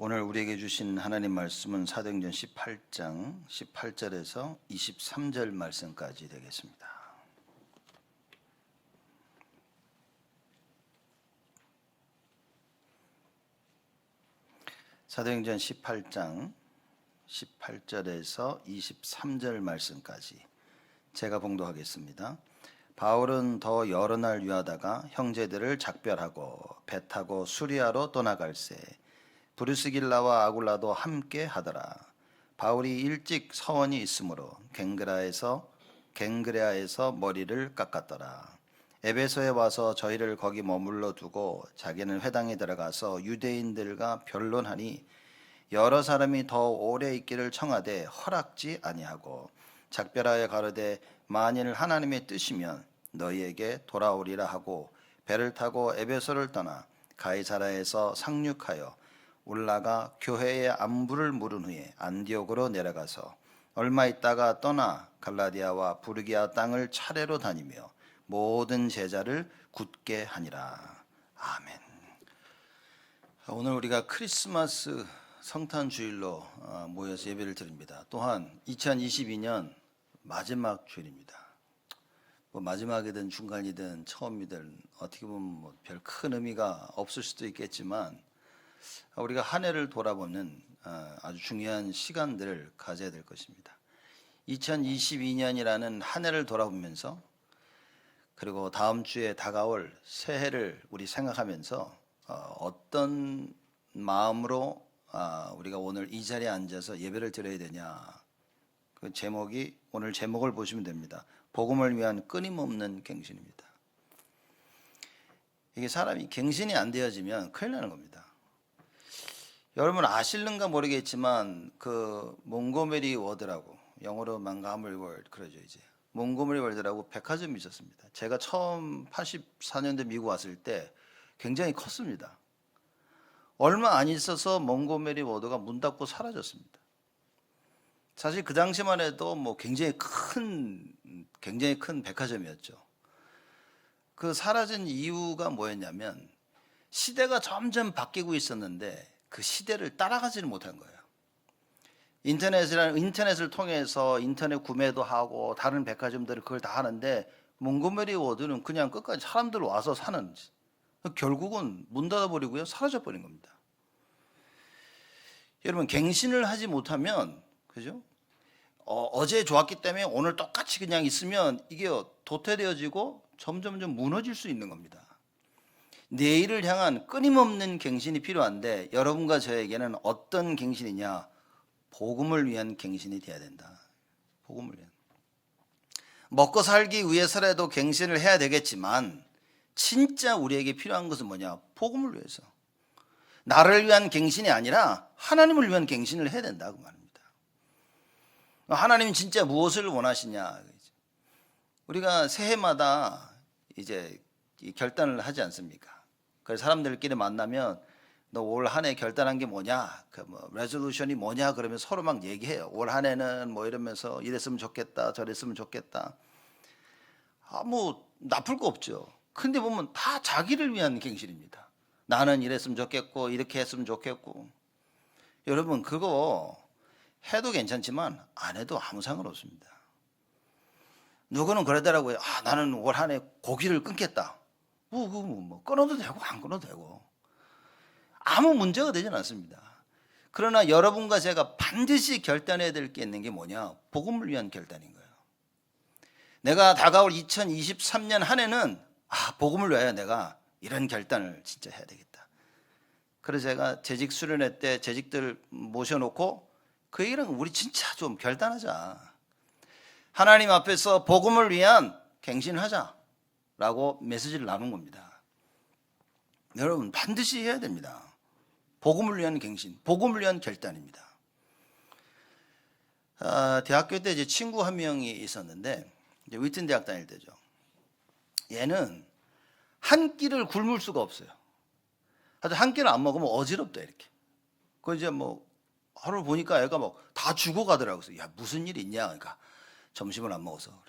오늘 우리에게 주신 하나님 말씀은 사도행전 18장 18절에서 23절 말씀까지 되겠습니다. 사도행전 18장 18절에서 23절 말씀까지 제가 봉독하겠습니다. 바울은 더 여러 날 유하다가 형제들을 작별하고 배 타고 수리아로 떠나갈새 브루스길라와 아굴라도 함께 하더라. 바울이 일찍 서원이 있으므로 갱그레아에서 머리를 깎았더라. 에베소에 와서 저희를 거기 머물러 두고 자기는 회당에 들어가서 유대인들과 변론하니 여러 사람이 더 오래 있기를 청하되 허락지 아니하고 작별하여 가로되 만일 하나님의 뜻이면 너희에게 돌아오리라 하고 배를 타고 에베소를 떠나 가이사라에서 상륙하여 올라가 교회의 안부를 물은 후에 안디옥으로 내려가서 얼마 있다가 떠나 갈라디아와 부르기아 땅을 차례로 다니며 모든 제자를 굳게 하니라. 아멘. 오늘 우리가 크리스마스 성탄 주일로 모여서 예배를 드립니다. 또한 2022년 마지막 주일입니다. 마지막이든 중간이든 처음이든 어떻게 보면 별 큰 의미가 없을 수도 있겠지만 우리가 한 해를 돌아보는 아주 중요한 시간들을 가져야 될 것입니다. 2022년이라는 한 해를 돌아보면서 그리고 다음 주에 다가올 새해를 우리 생각하면서 어떤 마음으로 우리가 오늘 이 자리에 앉아서 예배를 드려야 되냐. 그 제목이 오늘 제목을 보시면 됩니다. 복음을 위한 끊임없는 갱신입니다. 이게 사람이 갱신이 안 되어지면 큰일 나는 겁니다. 여러분 아실는가 모르겠지만 그 몽고메리 워드라고 영어로 몽고메리 월드 그러죠 이제 몽고메리 월드라고 백화점이 있었습니다. 제가 처음 84년대 미국 왔을 때 굉장히 컸습니다. 얼마 안 있어서 몽고메리 워드가 문 닫고 사라졌습니다. 사실 그 당시만 해도 굉장히 큰 백화점이었죠. 그 사라진 이유가 뭐였냐면 시대가 점점 바뀌고 있었는데 그 시대를 따라가지는 못한 거예요. 인터넷을 통해서 인터넷 구매도 하고 다른 백화점들이 그걸 다 하는데 몽고메리 워드는 그냥 끝까지 사람들 와서 사는 결국은 문 닫아버리고요 사라져 버린 겁니다. 여러분 갱신을 하지 못하면 그죠? 어제 좋았기 때문에 오늘 똑같이 그냥 있으면 이게 도태되어지고 점점점 무너질 수 있는 겁니다. 내일을 향한 끊임없는 갱신이 필요한데 여러분과 저에게는 어떤 갱신이냐? 복음을 위한 갱신이 돼야 된다. 복음을 위한. 먹고 살기 위해서라도 갱신을 해야 되겠지만 진짜 우리에게 필요한 것은 뭐냐? 복음을 위해서. 나를 위한 갱신이 아니라 하나님을 위한 갱신을 해야 된다고 말합니다. 하나님은 진짜 무엇을 원하시냐? 우리가 새해마다 이제 결단을 하지 않습니까? 그래서 사람들끼리 만나면 너 올 한 해 결단한 게 뭐냐? 레졸루션이 뭐냐? 그러면 서로 막 얘기해요. 올 한 해는 이러면서 이랬으면 좋겠다, 저랬으면 좋겠다. 나쁠 거 없죠. 근데 보면 다 자기를 위한 갱신입니다. 나는 이랬으면 좋겠고 이렇게 했으면 좋겠고. 여러분 그거 해도 괜찮지만 안 해도 아무 상관없습니다. 누구는 그러더라고요. 나는 올 한 해 고기를 끊겠다. 끊어도 되고 안 끊어도 되고 아무 문제가 되지는 않습니다. 그러나 여러분과 제가 반드시 결단해야 될 게 있는 게 뭐냐? 복음을 위한 결단인 거예요. 내가 다가올 2023년 한 해는 복음을 위하여 내가 이런 결단을 진짜 해야 되겠다. 그래서 제가 재직 수련회 때 재직들 모셔놓고 그 얘기는 우리 진짜 좀 결단하자. 하나님 앞에서 복음을 위한 갱신을 하자. 라고 메시지를 나눈 겁니다. 여러분 반드시 해야 됩니다. 복음을 위한 갱신, 복음을 위한 결단입니다. 대학교 때 이제 친구 한 명이 있었는데 이제 위튼 대학 다닐 때죠. 얘는 한 끼를 굶을 수가 없어요. 하여튼 한 끼를 안 먹으면 어지럽다 이렇게. 그 이제 하루 보니까 애가 다 죽어가더라고요. 야 무슨 일 있냐? 그러니까 점심을 안 먹어서.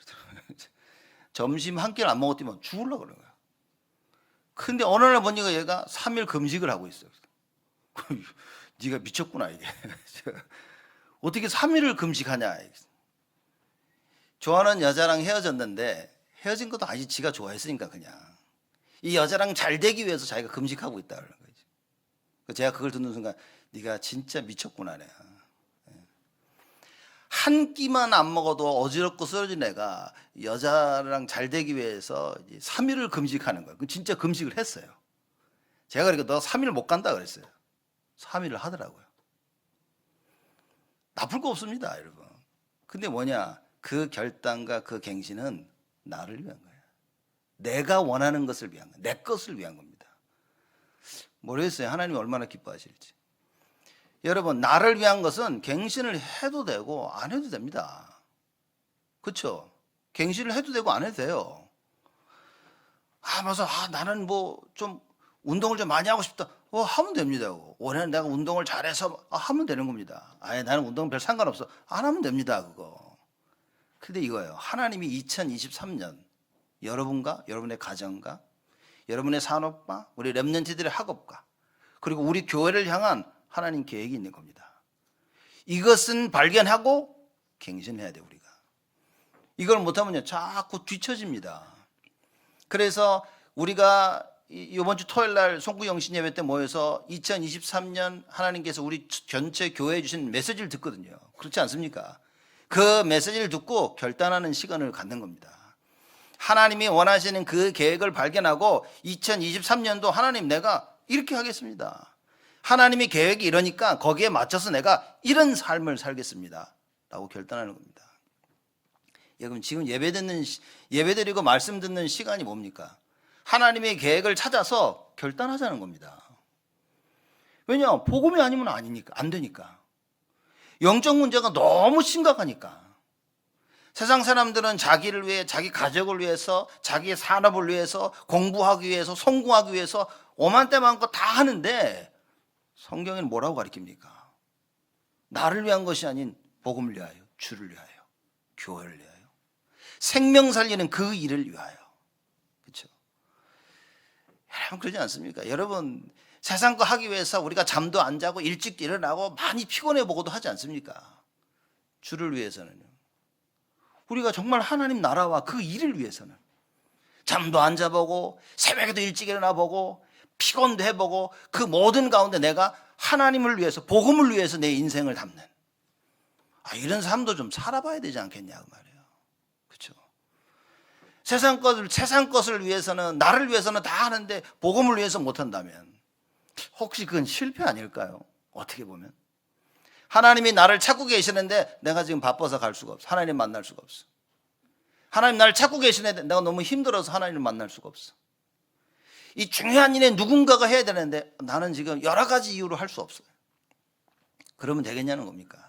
점심 한 끼를 안 먹었더니 죽으려고 그러는 거야. 근데 어느 날 보니까 얘가 3일 금식을 하고 있어요. 네가 미쳤구나 이게. 어떻게 3일을 금식하냐. 좋아하는 여자랑 헤어졌는데 헤어진 것도 아니지, 지가 좋아했으니까 그냥 이 여자랑 잘 되기 위해서 자기가 금식하고 있다는 거지. 제가 그걸 듣는 순간 네가 진짜 미쳤구나. 내가 한 끼만 안 먹어도 어지럽고 쓰러진 애가 여자랑 잘 되기 위해서 3일을 금식하는 거예요. 진짜 금식을 했어요. 제가 그러니까 너 3일 못 간다 그랬어요. 3일을 하더라고요. 나쁠 거 없습니다, 여러분. 근데 뭐냐, 그 결단과 그 갱신은 나를 위한 거예요. 내가 원하는 것을 위한 거예요. 내 것을 위한 겁니다. 모르겠어요, 하나님이 얼마나 기뻐하실지. 여러분, 나를 위한 것은 갱신을 해도 되고 안 해도 됩니다. 그렇죠? 갱신을 해도 되고 안 해도 돼요. 맞아, 나는 뭐 좀 운동을 좀 많이 하고 싶다. 하면 됩니다. 올해는 내가 운동을 잘해서 하면 되는 겁니다. 나는 운동 별 상관없어. 안 하면 됩니다, 그거. 근데 이거예요. 하나님이 2023년 여러분과 여러분의 가정과 여러분의 산업과 우리 렘넌트들의 학업과 그리고 우리 교회를 향한 하나님 계획이 있는 겁니다. 이것은 발견하고 갱신해야 돼, 우리가. 이걸 못하면요, 자꾸 뒤처집니다. 그래서 우리가 이번 주 토요일 날 송구영신 예배 때 모여서 2023년 하나님께서 우리 전체 교회에 주신 메시지를 듣거든요. 그렇지 않습니까? 그 메시지를 듣고 결단하는 시간을 갖는 겁니다. 하나님이 원하시는 그 계획을 발견하고 2023년도 하나님, 내가 이렇게 하겠습니다. 하나님의 계획이 이러니까 거기에 맞춰서 내가 이런 삶을 살겠습니다 라고 결단하는 겁니다. 여러분, 지금 예배드리고 말씀 듣는 시간이 뭡니까? 하나님의 계획을 찾아서 결단하자는 겁니다. 왜냐? 복음이 아니면 아니니까, 안 되니까. 영적 문제가 너무 심각하니까. 세상 사람들은 자기를 위해, 자기 가족을 위해서, 자기의 산업을 위해서, 공부하기 위해서, 성공하기 위해서 오만때 많고 다 하는데 성경에는 뭐라고 가르칩니까? 나를 위한 것이 아닌 복음을 위하여, 주를 위하여, 교회를 위하여, 생명 살리는 그 일을 위하여. 그렇죠? 여러분, 그러지 않습니까? 여러분, 세상 거 하기 위해서 우리가 잠도 안 자고 일찍 일어나고 많이 피곤해 보고도 하지 않습니까? 주를 위해서는요. 우리가 정말 하나님 나라와 그 일을 위해서는 잠도 안 자보고 새벽에도 일찍 일어나 보고 피곤도 해보고 그 모든 가운데 내가 하나님을 위해서, 복음을 위해서 내 인생을 담는 이런 삶도 좀 살아봐야 되지 않겠냐 그 말이에요. 그렇죠? 세상 것을 위해서는, 나를 위해서는 다 하는데 복음을 위해서 못한다면 혹시 그건 실패 아닐까요? 어떻게 보면 하나님이 나를 찾고 계시는데 내가 지금 바빠서 갈 수가 없어. 하나님 만날 수가 없어. 하나님 나를 찾고 계시는데 내가 너무 힘들어서 하나님을 만날 수가 없어. 이 중요한 일에 누군가가 해야 되는데 나는 지금 여러 가지 이유로 할 수 없어요. 그러면 되겠냐는 겁니까?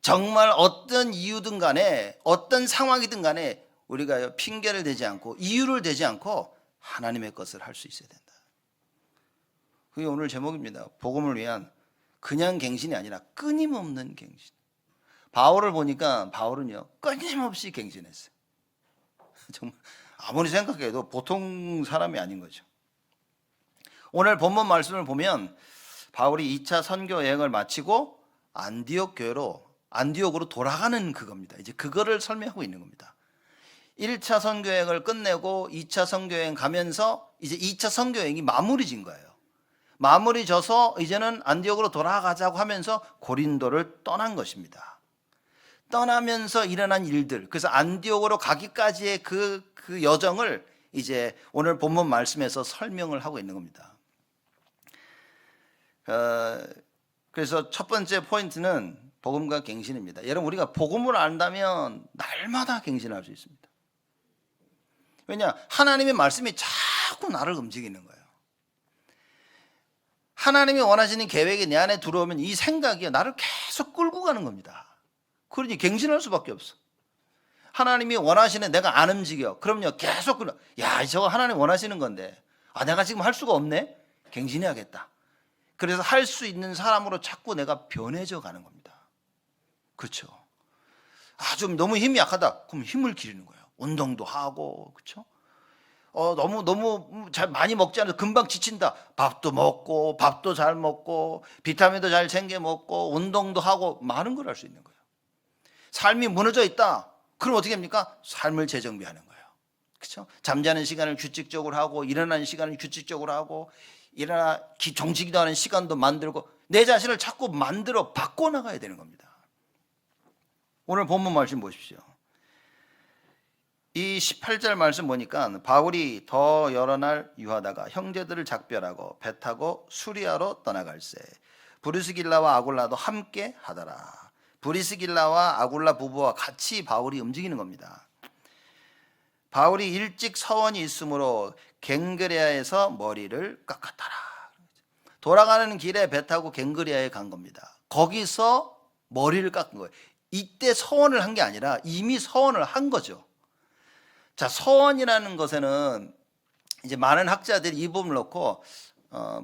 정말 어떤 이유든 간에, 어떤 상황이든 간에 우리가 핑계를 대지 않고 이유를 대지 않고 하나님의 것을 할 수 있어야 된다. 그게 오늘 제목입니다. 복음을 위한 그냥 갱신이 아니라 끊임없는 갱신. 바울을 보니까 바울은요, 끊임없이 갱신했어요. 정말 아무리 생각해도 보통 사람이 아닌 거죠. 오늘 본문 말씀을 보면 바울이 2차 선교 여행을 마치고 안디옥으로 돌아가는 그겁니다. 이제 그거를 설명하고 있는 겁니다. 1차 선교 여행을 끝내고 2차 선교 여행 가면서 이제 2차 선교 여행이 마무리 진 거예요. 마무리 져서 이제는 안디옥으로 돌아가자고 하면서 고린도를 떠난 것입니다. 떠나면서 일어난 일들, 그래서 안디옥으로 가기까지의 그 여정을 이제 오늘 본문 말씀에서 설명을 하고 있는 겁니다. 그래서 첫 번째 포인트는 복음과 갱신입니다. 여러분, 우리가 복음을 안다면 날마다 갱신할 수 있습니다. 왜냐? 하나님의 말씀이 자꾸 나를 움직이는 거예요. 하나님이 원하시는 계획이 내 안에 들어오면 이 생각이 나를 계속 끌고 가는 겁니다. 그러니 갱신할 수밖에 없어. 하나님이 원하시는, 내가 안 움직여. 그럼요, 계속 저거 하나님 원하시는 건데 내가 지금 할 수가 없네. 갱신해야겠다. 그래서 할 수 있는 사람으로 자꾸 내가 변해져 가는 겁니다. 그렇죠? 좀 너무 힘이 약하다. 그럼 힘을 기르는 거예요. 운동도 하고, 그렇죠? 너무 잘 많이 먹지 않아서 금방 지친다. 밥도 먹고 밥도 잘 먹고 비타민도 잘 챙겨 먹고 운동도 하고 많은 걸 할 수 있는 거예요. 삶이 무너져 있다. 그럼 어떻게 합니까? 삶을 재정비하는 거예요. 그렇죠? 잠자는 시간을 규칙적으로 하고 일어나는 시간을 규칙적으로 하고 정식기도 하는 시간도 만들고 내 자신을 자꾸 만들어 바꿔 나가야 되는 겁니다. 오늘 본문 말씀 보십시오. 이 18절 말씀 보니까 바울이 더 여러 날 유하다가 형제들을 작별하고 배 타고 수리아로 떠나갈새 브리스길라와 아굴라도 함께 하더라. 브리스길라와 아굴라 부부와 같이 바울이 움직이는 겁니다. 바울이 일찍 서원이 있으므로 갱그레아에서 머리를 깎았더라. 돌아가는 길에 배 타고 갱그레아에 간 겁니다. 거기서 머리를 깎은 거예요. 이때 서원을 한 게 아니라 이미 서원을 한 거죠. 자, 서원이라는 것에는 이제 많은 학자들이 이 부분을 놓고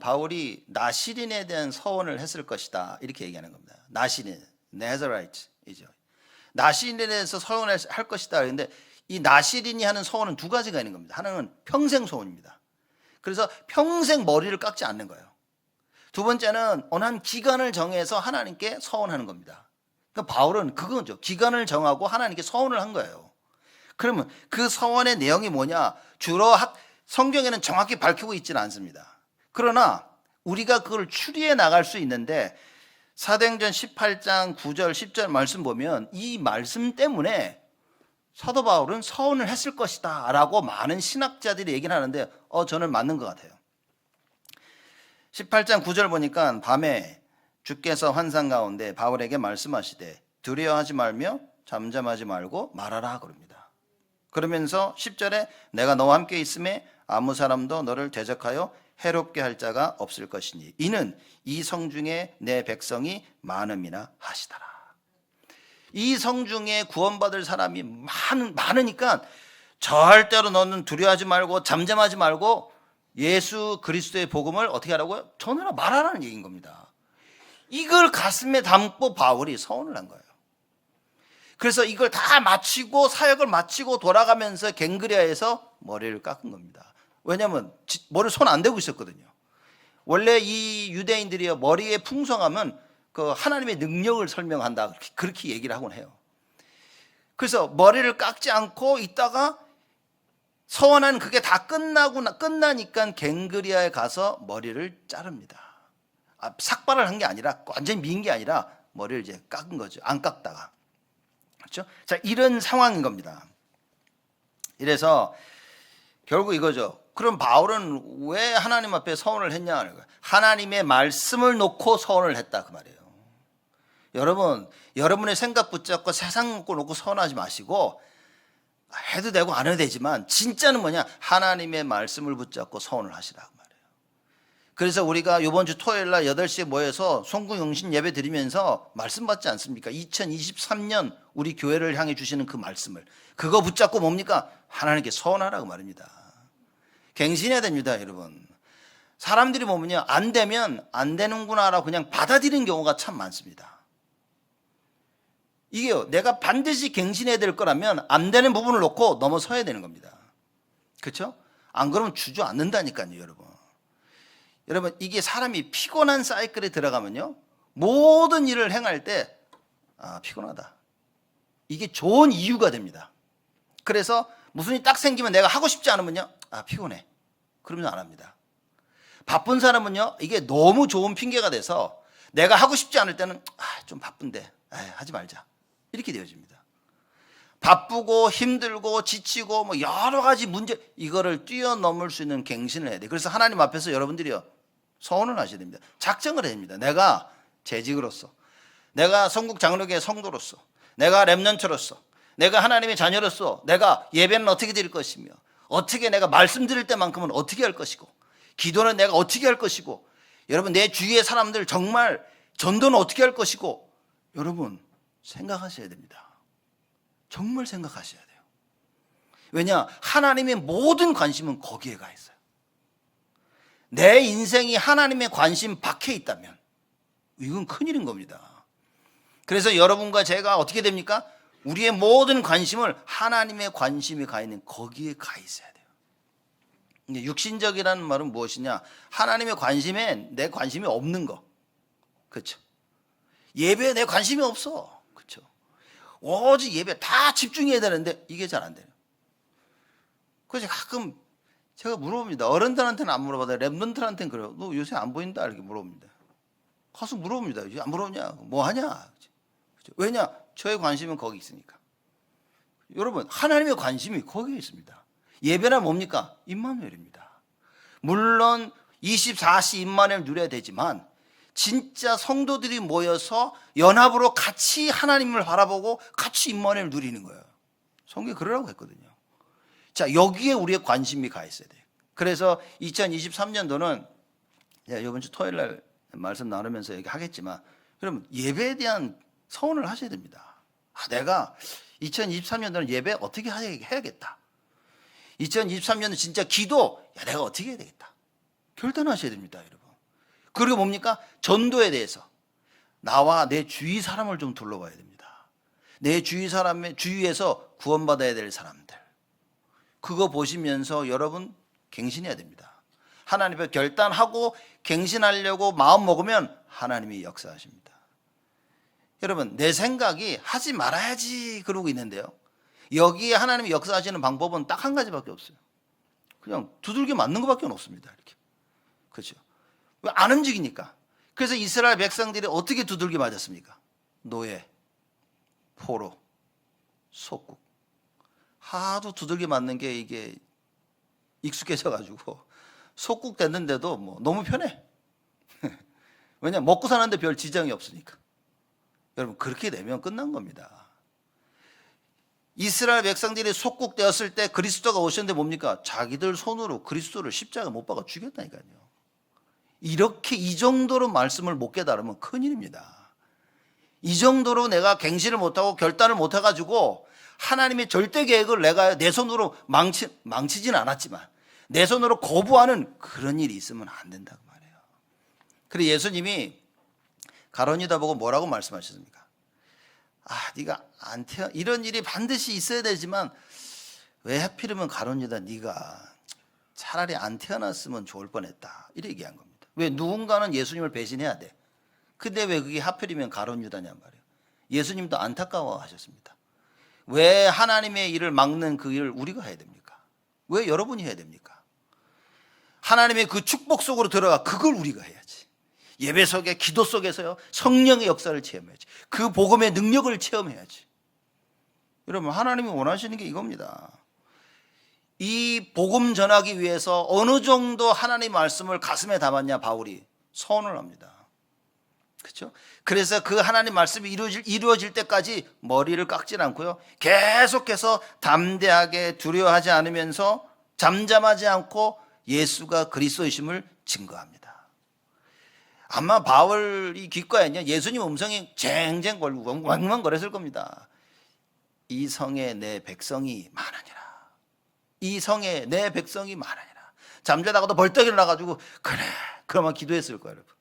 바울이 나시린에 대한 서원을 했을 것이다 이렇게 얘기하는 겁니다. 나시린, 네저라이트이죠. 나시린에 대해서 서원을 할 것이다. 그런데 이 나시린이 하는 서원은 두 가지가 있는 겁니다. 하나는 평생 소원입니다. 그래서 평생 머리를 깎지 않는 거예요. 두 번째는 어느 한 기간을 정해서 하나님께 서원하는 겁니다. 그러니까 바울은 그거죠. 기간을 정하고 하나님께 서원을 한 거예요. 그러면 그 서원의 내용이 뭐냐? 주로 성경에는 정확히 밝히고 있지는 않습니다. 그러나 우리가 그걸 추리해 나갈 수 있는데 사도행전 18장 9절 10절 말씀 보면 이 말씀 때문에 사도 바울은 서원을 했을 것이다 라고 많은 신학자들이 얘기를 하는데 저는 맞는 것 같아요. 18장 9절 보니까 밤에 주께서 환상 가운데 바울에게 말씀하시되 두려워하지 말며 잠잠하지 말고 말하라 그럽니다. 그러면서 10절에 내가 너와 함께 있음에 아무 사람도 너를 대적하여 해롭게 할 자가 없을 것이니 이는 이 성중에 내 백성이 많음이나 하시더라. 이 성중에 구원받을 사람이 많으니까 절대로 너는 두려워하지 말고 잠잠하지 말고 예수 그리스도의 복음을 어떻게 하라고요? 전하라 말하라는 얘기인 겁니다. 이걸 가슴에 담고 바울이 서원을 한 거예요. 그래서 이걸 다 마치고 사역을 마치고 돌아가면서 갱그레아에서 머리를 깎은 겁니다. 왜냐하면 머리를 손 안 대고 있었거든요. 원래 이 유대인들이 머리의 풍성함은 그 하나님의 능력을 설명한다 그렇게 얘기를 하곤 해요. 그래서 머리를 깎지 않고 있다가 서원한 그게 다 끝나니까 갱그리아에 가서 머리를 자릅니다. 삭발을 한 게 아니라 완전히 민 게 아니라 머리를 이제 깎은 거죠. 안 깎다가. 그렇죠? 자, 이런 상황인 겁니다. 이래서 결국 이거죠. 그럼 바울은 왜 하나님 앞에 서원을 했냐? 하나님의 말씀을 놓고 서원을 했다 그 말이에요. 여러분, 여러분의 생각 붙잡고 세상 놓고 서원하지 마시고 해도 되고 안 해도 되지만 진짜는 뭐냐? 하나님의 말씀을 붙잡고 서원을 하시라고 말이에요. 그래서 우리가 이번 주 토요일 날 8시에 모여서 송구영신 예배 드리면서 말씀 받지 않습니까? 2023년 우리 교회를 향해 주시는 그 말씀을 그거 붙잡고 뭡니까? 하나님께 서원하라고 말입니다. 갱신해야 됩니다, 여러분. 사람들이 보면요, 안 되면 안 되는구나라고 그냥 받아들이는 경우가 참 많습니다. 이게요, 내가 반드시 갱신해야 될 거라면 안 되는 부분을 놓고 넘어서야 되는 겁니다. 그렇죠? 안 그러면 주저앉는다니까요, 여러분. 여러분, 이게 사람이 피곤한 사이클에 들어가면요, 모든 일을 행할 때 피곤하다. 이게 좋은 이유가 됩니다. 그래서 무슨 일이 딱 생기면 내가 하고 싶지 않으면요, 피곤해. 그러면 안 합니다. 바쁜 사람은요, 이게 너무 좋은 핑계가 돼서 내가 하고 싶지 않을 때는 좀 바쁜데 하지 말자. 이렇게 되어집니다. 바쁘고 힘들고 지치고 뭐 여러 가지 문제, 이거를 뛰어넘을 수 있는 갱신을 해야 돼요. 그래서 하나님 앞에서 여러분들이요, 서원을 하셔야 됩니다. 작정을 해야 됩니다. 내가 재직으로서, 내가 성국 장로교회 성도로서, 내가 렘넌트로서, 내가 하나님의 자녀로서 내가 예배는 어떻게 드릴 것이며, 어떻게 내가 말씀드릴 때만큼은 어떻게 할 것이고, 기도는 내가 어떻게 할 것이고, 여러분 내 주위의 사람들 정말 전도는 어떻게 할 것이고, 여러분 생각하셔야 됩니다. 정말 생각하셔야 돼요. 왜냐? 하나님의 모든 관심은 거기에 가 있어요. 내 인생이 하나님의 관심 밖에 있다면 이건 큰일인 겁니다. 그래서 여러분과 제가 어떻게 됩니까? 우리의 모든 관심을 하나님의 관심이 가 있는 거기에 가 있어야 돼요. 육신적이라는 말은 무엇이냐? 하나님의 관심에 내 관심이 없는 거. 그렇죠? 예배에 내 관심이 없어. 그렇죠? 오직 예배 다 집중해야 되는데 이게 잘 안 돼요. 그래서 가끔 제가 물어봅니다. 어른들한테는 안 물어봐도 랩런들한테는 그래요. 너 요새 안 보인다 이렇게 물어봅니다. 가서 물어봅니다. 안 물어보냐? 뭐 하냐? 그렇죠? 왜냐? 저의 관심은 거기 있으니까. 여러분, 하나님의 관심이 거기에 있습니다. 예배는 뭡니까? 임마누엘입니다. 물론 24시 임마누엘 누려야 되지만 진짜 성도들이 모여서 연합으로 같이 하나님을 바라보고 같이 임마누엘 누리는 거예요. 성경에 그러라고 했거든요. 자, 여기에 우리의 관심이 가 있어야 돼요. 그래서 2023년도는 이번 주 토요일 날 말씀 나누면서 얘기하겠지만 그러면 예배에 대한 서원을 하셔야 됩니다. 내가 2023년도는 예배 어떻게 해야겠다. 2023년은 진짜 기도, 내가 어떻게 해야 되겠다. 결단하셔야 됩니다, 여러분. 그리고 뭡니까? 전도에 대해서 나와 내 주위 사람을 좀 둘러봐야 됩니다. 내 주위 사람의 주위에서 구원받아야 될 사람들. 그거 보시면서 여러분 갱신해야 됩니다. 하나님 앞에 결단하고 갱신하려고 마음 먹으면 하나님이 역사하십니다. 여러분, 내 생각이 하지 말아야지 그러고 있는데요. 여기에 하나님이 역사하시는 방법은 딱 한 가지밖에 없어요. 그냥 두들겨 맞는 것밖에 없습니다. 이렇게. 그렇죠? 왜 안 움직이니까. 그래서 이스라엘 백성들이 어떻게 두들겨 맞았습니까? 노예, 포로, 속국. 하도 두들겨 맞는 게 이게 익숙해져 가지고 속국 됐는데도 뭐 너무 편해. 왜냐? 먹고 사는데 별 지장이 없으니까. 여러분, 그렇게 되면 끝난 겁니다. 이스라엘 백성들이 속국되었을 때 그리스도가 오셨는데 뭡니까? 자기들 손으로 그리스도를 십자가 못 박아 죽였다니까요. 이렇게 이 정도로 말씀을 못 깨달으면 큰일입니다. 이 정도로 내가 갱신을 못하고 결단을 못해가지고 하나님의 절대 계획을 내가 내 손으로 망치진 않았지만 내 손으로 거부하는 그런 일이 있으면 안 된다고 말해요. 그래서 예수님이 가론유다 보고 뭐라고 말씀하셨습니까? 네가 안 태어 이런 일이 반드시 있어야 되지만 왜 하필이면 가론유다 네가 차라리 안 태어났으면 좋을 뻔했다 이렇게 얘기한 겁니다. 왜 누군가는 예수님을 배신해야 돼. 근데 왜 그게 하필이면 가론유다냔 말이에요. 예수님도 안타까워하셨습니다. 왜 하나님의 일을 막는 그 일을 우리가 해야 됩니까? 왜 여러분이 해야 됩니까? 하나님의 그 축복 속으로 들어가 그걸 우리가 해야지. 예배 속에 기도 속에서요 성령의 역사를 체험해야지. 그 복음의 능력을 체험해야지. 여러분, 하나님이 원하시는 게 이겁니다. 이 복음 전하기 위해서 어느 정도 하나님의 말씀을 가슴에 담았냐 바울이 선언을 합니다. 그렇죠? 그래서 그 하나님 말씀이 이루어질 때까지 머리를 깎지 않고요 계속해서 담대하게 두려워하지 않으면서 잠잠하지 않고 예수가 그리스도이심을 증거합니다. 아마 바울이 귓가에는요 예수님 음성이 쟁쟁 걸고 왕왕거렸을 겁니다. 이 성에 내 백성이 많으니라. 이 성에 내 백성이 많으니라. 잠자다가도 벌떡 일어나가지고 그래 그러면 기도했을 거예요. 여러분.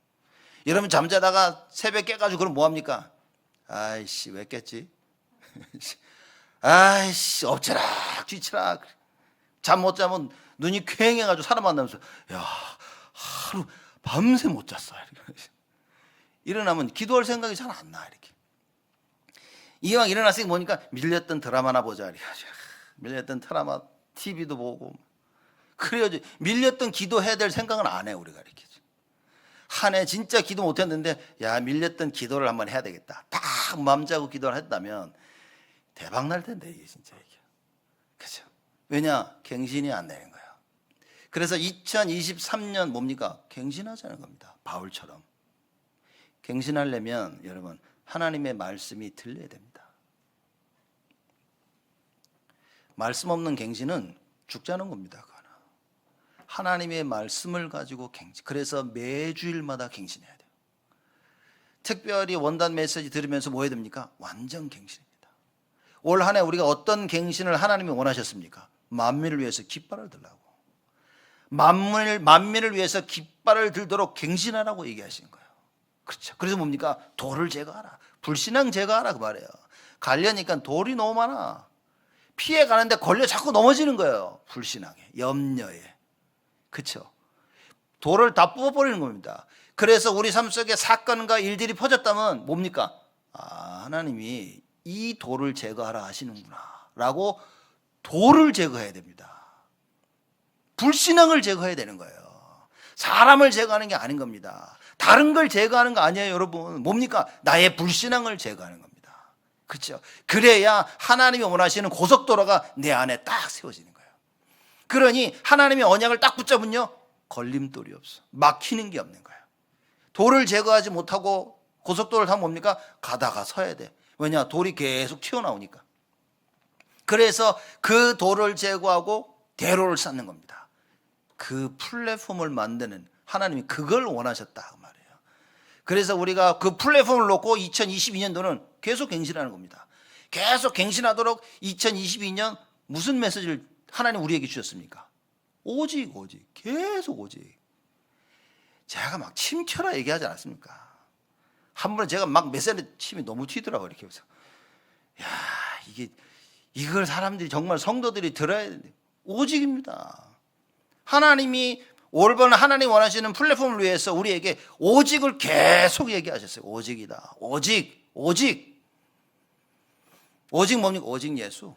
여러분 잠자다가 새벽 깨가지고 그럼 뭐합니까? 아이씨 왜 깼지? 아이씨 엎치락 뒤치락. 잠 못 자면 눈이 퀭해가지고 사람 만나면서 야 하루 밤새 못 잤어. 일어나면 기도할 생각이 잘 안 나. 이렇게 이왕 일어났으니 뭐니까 밀렸던 드라마나 보자. 이렇게. 밀렸던 드라마 TV도 보고 그래야지. 밀렸던 기도해야 될 생각은 안 해 우리가. 이렇게 한 해 진짜 기도 못했는데 야 밀렸던 기도를 한번 해야 되겠다. 딱 맘 자고 기도를 했다면 대박 날 텐데 이게 진짜 이게. 그죠? 왜냐? 갱신이 안 되는 거예요. 그래서 2023년 뭡니까? 갱신하자는 겁니다. 바울처럼. 갱신하려면 여러분 하나님의 말씀이 들려야 됩니다. 말씀 없는 갱신은 죽자는 겁니다. 하나님의 말씀을 가지고 갱신. 그래서 매주일마다 갱신해야 돼요. 특별히 원단 메시지 들으면서 뭐 해야 됩니까? 완전 갱신입니다. 올 한 해 우리가 어떤 갱신을 하나님이 원하셨습니까? 만민을 위해서 깃발을 들라고. 만민을 위해서 깃발을 들도록 갱신하라고 얘기하신 거예요. 그렇죠. 그래서 뭡니까? 돌을 제거하라. 불신앙 제거하라 그 말이에요. 가려니까 돌이 너무 많아. 피해 가는데 걸려 자꾸 넘어지는 거예요. 불신앙에, 염려에. 그렇죠? 돌을 다 뽑아버리는 겁니다. 그래서 우리 삶 속에 사건과 일들이 퍼졌다면 뭡니까? 하나님이 이 돌을 제거하라 하시는구나 라고 돌을 제거해야 됩니다. 불신앙을 제거해야 되는 거예요. 사람을 제거하는 게 아닌 겁니다. 다른 걸 제거하는 거 아니에요, 여러분. 뭡니까? 나의 불신앙을 제거하는 겁니다. 그렇죠? 그래야 하나님이 원하시는 고속도로가 내 안에 딱 세워지는 거예요. 그러니 하나님의 언약을 딱 붙잡으면요, 걸림돌이 없어. 막히는 게 없는 거예요. 돌을 제거하지 못하고 고속도로를 타면 뭡니까? 가다가 서야 돼. 왜냐? 돌이 계속 튀어나오니까. 그래서 그 돌을 제거하고 대로를 쌓는 겁니다. 그 플랫폼을 만드는, 하나님이 그걸 원하셨다 그 말이에요. 그래서 우리가 그 플랫폼을 놓고 2022년도는 계속 갱신하는 겁니다. 계속 갱신하도록 2022년 무슨 메시지를 하나님 우리에게 주셨습니까? 오직 계속 오직. 제가 막 침켜라 얘기하지 않았습니까? 한 번은 제가 막 메시지 침이 너무 튀더라고요. 이렇게 해서 야, 이걸 사람들이 정말 성도들이 들어야 돼. 오직입니다. 하나님이 올바른 하나님 원하시는 플랫폼을 위해서 우리에게 오직을 계속 얘기하셨어요. 오직이다. 오직 뭡니까? 오직 예수,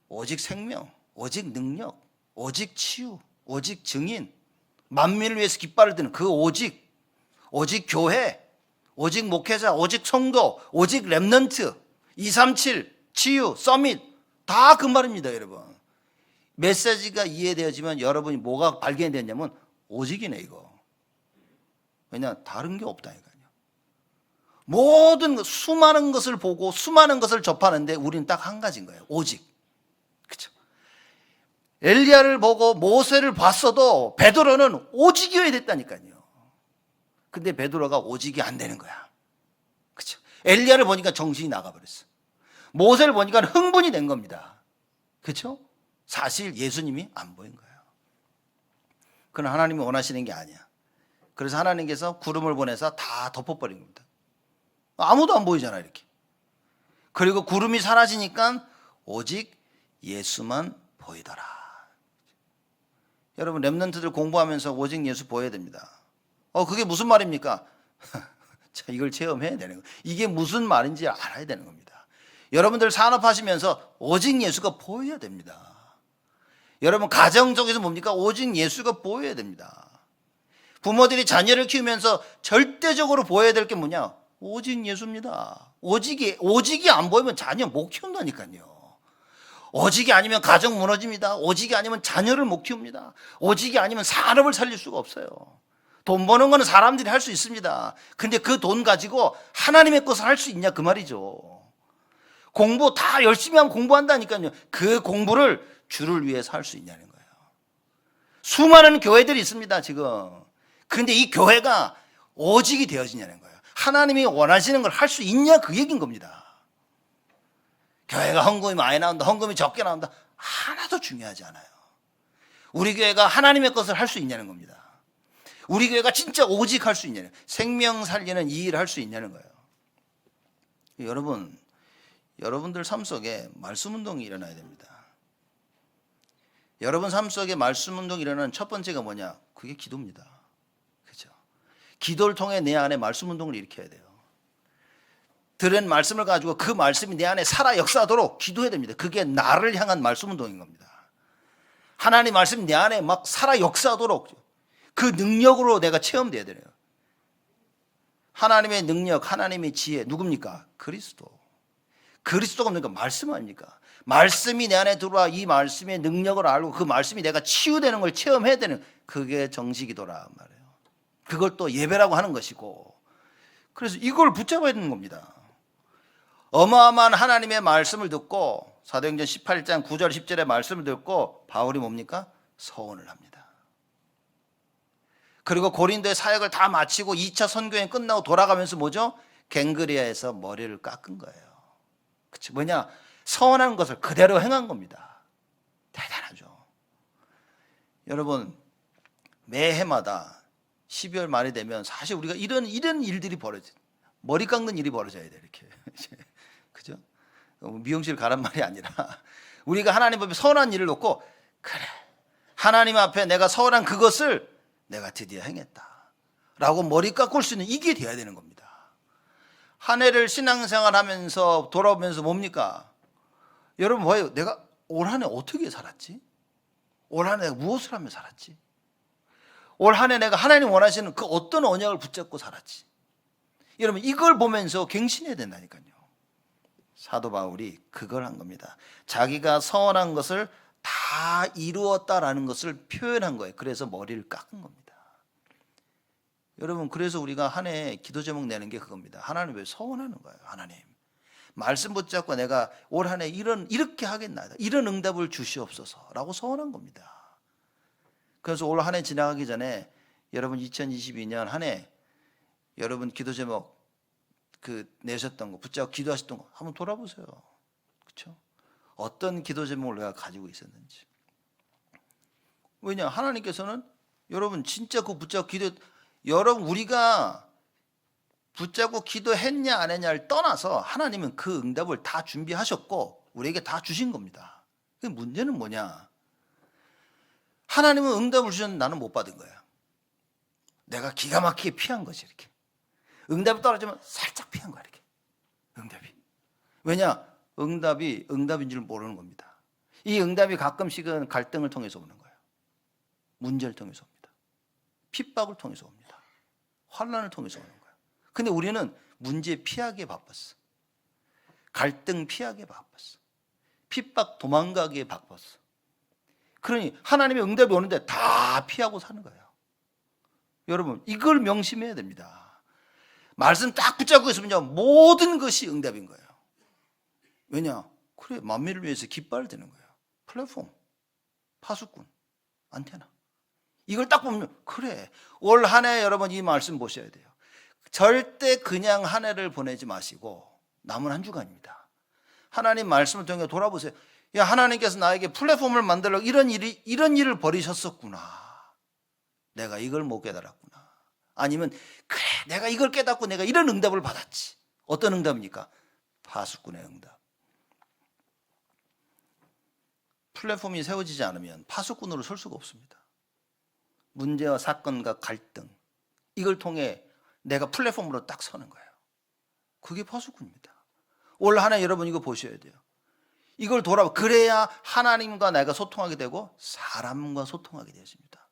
오직 생명, 오직 능력, 오직 치유, 오직 증인, 만민을 위해서 깃발을 드는 그 오직 교회, 오직 목회자, 오직 성도, 오직 렘넌트, 237 치유 서밋 다 그 말입니다, 여러분. 메시지가 이해되어지면 여러분이 뭐가 발견됐냐면 오직이네 이거. 왜냐? 다른 게 없다니까요. 모든 수많은 것을 보고 수많은 것을 접하는데 우리는 딱 한 가지인 거예요. 오직. 그렇죠? 엘리야를 보고 모세를 봤어도 베드로는 오직이어야 됐다니까요. 근데 베드로가 오직이 안 되는 거야. 그렇죠? 엘리야를 보니까 정신이 나가버렸어. 모세를 보니까 흥분이 된 겁니다. 그렇죠? 사실 예수님이 안 보인 거예요. 그건 하나님이 원하시는 게 아니야. 그래서 하나님께서 구름을 보내서 다 덮어버린 겁니다. 아무도 안 보이잖아 이렇게. 그리고 구름이 사라지니까 오직 예수만 보이더라. 여러분 렘넌트들 공부하면서 오직 예수 보여야 됩니다. 그게 무슨 말입니까? 자, 이걸 체험해야 되는 거예요. 이게 무슨 말인지 알아야 되는 겁니다. 여러분들 산업하시면서 오직 예수가 보여야 됩니다. 여러분 가정 속에서 뭡니까? 오직 예수가 보여야 됩니다. 부모들이 자녀를 키우면서 절대적으로 보여야 될 게 뭐냐? 오직 예수입니다. 오직이 안 보이면 자녀 못 키운다니까요. 오직이 아니면 가정 무너집니다. 오직이 아니면 자녀를 못 키웁니다. 오직이 아니면 산업을 살릴 수가 없어요. 돈 버는 거는 사람들이 할 수 있습니다. 근데 그 돈 가지고 하나님의 것을 할 수 있냐 그 말이죠. 공부 다 열심히 하면 공부한다니까요. 그 공부를 주를 위해서 할 수 있냐는 거예요. 수많은 교회들이 있습니다 지금. 근데 이 교회가 오직이 되어지냐는 거예요. 하나님이 원하시는 걸 할 수 있냐 그 얘기인 겁니다. 교회가 헌금이 많이 나온다, 헌금이 적게 나온다, 하나도 중요하지 않아요. 우리 교회가 하나님의 것을 할 수 있냐는 겁니다. 우리 교회가 진짜 오직 할 수 있냐는, 생명 살리는 이 일을 할 수 있냐는 거예요. 여러분들 삶 속에 말씀 운동이 일어나야 됩니다. 여러분 삶 속에 말씀 운동이 일어나는 첫 번째가 뭐냐? 그게 기도입니다. 그렇죠? 기도를 통해 내 안에 말씀 운동을 일으켜야 돼요. 들은 말씀을 가지고 그 말씀이 내 안에 살아 역사하도록 기도해야 됩니다. 그게 나를 향한 말씀 운동인 겁니다. 하나님 말씀이 내 안에 막 살아 역사하도록 그 능력으로 내가 체험돼야 돼요. 하나님의 능력, 하나님의 지혜 누굽니까? 그리스도가 뭡니까? 말씀 아닙니까? 말씀이 내 안에 들어와 이 말씀의 능력을 알고 그 말씀이 내가 치유되는 걸 체험해야 되는, 그게 정식이더라 말이에요. 그걸 또 예배라고 하는 것이고, 그래서 이걸 붙잡아야 되는 겁니다. 어마어마한 하나님의 말씀을 듣고 사도행전 18장 9절 10절의 말씀을 듣고 바울이 뭡니까? 서원을 합니다. 그리고 고린도의 사역을 다 마치고 2차 선교행 끝나고 돌아가면서 뭐죠? 갱그리아에서 머리를 깎은 거예요. 그치? 뭐냐? 서원한 것을 그대로 행한 겁니다. 대단하죠. 여러분 매해마다 12월 말이 되면 사실 우리가 이런 일들이 벌어져요. 머리 깎는 일이 벌어져야 돼 이렇게. 그죠? 미용실 가란 말이 아니라 우리가 하나님 앞에 선한 일을 놓고, 그래 하나님 앞에 내가 서원한 그것을 내가 드디어 행했다 라고 머리 깎을 수 있는 이게 돼야 되는 겁니다. 한 해를 신앙생활하면서 돌아오면서 뭡니까? 여러분 봐요. 내가 올 한 해 어떻게 살았지? 올 한 해 내가 무엇을 하며 살았지? 올 한 해 내가 하나님 원하시는 그 어떤 언약을 붙잡고 살았지? 여러분 이걸 보면서 갱신해야 된다니까요. 사도 바울이 그걸 한 겁니다. 자기가 서원한 것을 다 이루었다라는 것을 표현한 거예요. 그래서 머리를 깎은 겁니다. 여러분 그래서 우리가 한 해 기도 제목 내는 게 그겁니다. 하나님 왜 서원하는 거예요? 하나님 말씀 붙잡고 내가 올 한 해 이렇게 하겠나이다. 이런 응답을 주시옵소서라고 서원한 겁니다. 그래서 올 한 해 지나가기 전에 여러분 2022년 한 해 여러분 기도 제목 그 내셨던 거 붙잡고 기도하셨던 거 한번 돌아보세요. 그렇죠? 어떤 기도 제목을 내가 가지고 있었는지. 왜냐 하나님께서는 여러분 진짜 그 붙잡고 기도 여러분 우리가 붙잡고 기도했냐 안 했냐를 떠나서 하나님은 그 응답을 다 준비하셨고 우리에게 다 주신 겁니다. 그 문제는 뭐냐? 하나님은 응답을 주셨는데 나는 못 받은 거야. 내가 기가 막히게 피한 거지 이렇게. 응답이 떨어지면 살짝 피한 거야 이렇게. 응답이. 왜냐? 응답이 응답인 줄 모르는 겁니다. 이 응답이 가끔씩은 갈등을 통해서 오는 거예요. 문제를 통해서 옵니다. 핍박을 통해서 옵니다. 환난을 통해서 오는 거예요. 근데 우리는 문제 피하기에 바빴어. 갈등 피하기에 바빴어. 핍박 도망가기에 바빴어. 그러니 하나님의 응답이 오는데 다 피하고 사는 거예요. 여러분 이걸 명심해야 됩니다. 말씀 딱 붙잡고 있으면요 모든 것이 응답인 거예요. 왜냐? 그래 만민을 위해서 깃발을 드는 거예요. 플랫폼, 파수꾼, 안테나. 이걸 딱 보면 그래 올 한 해 여러분 이 말씀 보셔야 돼요. 절대 그냥 한 해를 보내지 마시고 남은 한 주간입니다. 하나님 말씀을 통해 돌아보세요. 야 하나님께서 나에게 플랫폼을 만들려고 이런 일을 벌이셨었구나. 내가 이걸 못 깨달았구나. 아니면 그래 내가 이걸 깨닫고 내가 이런 응답을 받았지. 어떤 응답입니까? 파수꾼의 응답. 플랫폼이 세워지지 않으면 파수꾼으로 설 수가 없습니다. 문제와 사건과 갈등 이걸 통해 내가 플랫폼으로 딱 서는 거예요. 그게 파수꾼입니다. 올 한 해 여러분 이거 보셔야 돼요. 이걸 그래야 하나님과 내가 소통하게 되고 사람과 소통하게 되었습니다.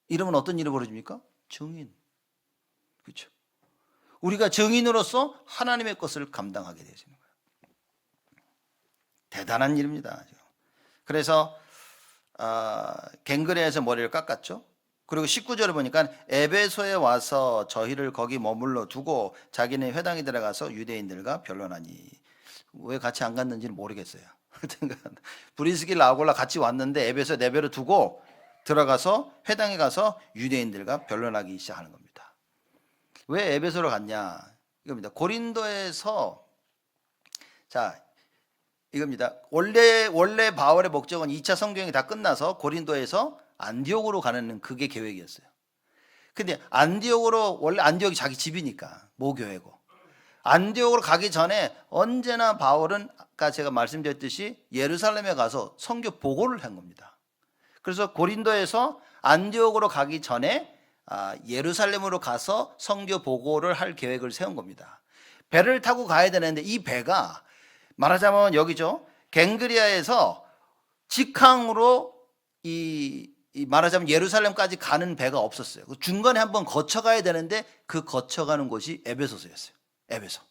이러면 어떤 일이 벌어집니까? 증인. 그렇죠? 우리가 증인으로서 하나님의 것을 감당하게 되시는 거예요. 대단한 일입니다. 그래서 갱그레에서 머리를 깎았죠. 그리고 19절을 보니까 에베소에 와서 저희를 거기 머물러 두고 자기네 회당에 들어가서 유대인들과 변론하니. 왜 같이 안 갔는지는 모르겠어요. 브리스길라 아굴라 같이 왔는데 에베소에 내버려 두고 들어가서 회당에 가서 유대인들과 변론하기 시작하는 겁니다. 왜 에베소로 갔냐? 이겁니다. 고린도에서 자 이겁니다. 원래 바울의 목적은 2차 성경이 다 끝나서 고린도에서 안디옥으로 가는 그게 계획이었어요. 근데 안디옥으로 원래 안디옥이 자기 집이니까 모교회고 안디옥으로 가기 전에 언제나 바울은 아까 제가 말씀드렸듯이 예루살렘에 가서 선교 보고를 한 겁니다. 그래서 고린도에서 안디옥으로 가기 전에 예루살렘으로 가서 선교 보고를 할 계획을 세운 겁니다. 배를 타고 가야 되는데 이 배가 말하자면 여기죠. 갱그리아에서 직항으로 말하자면 예루살렘까지 가는 배가 없었어요. 중간에 한번 거쳐가야 되는데 그 거쳐가는 곳이 에베소서였어요. 에베소.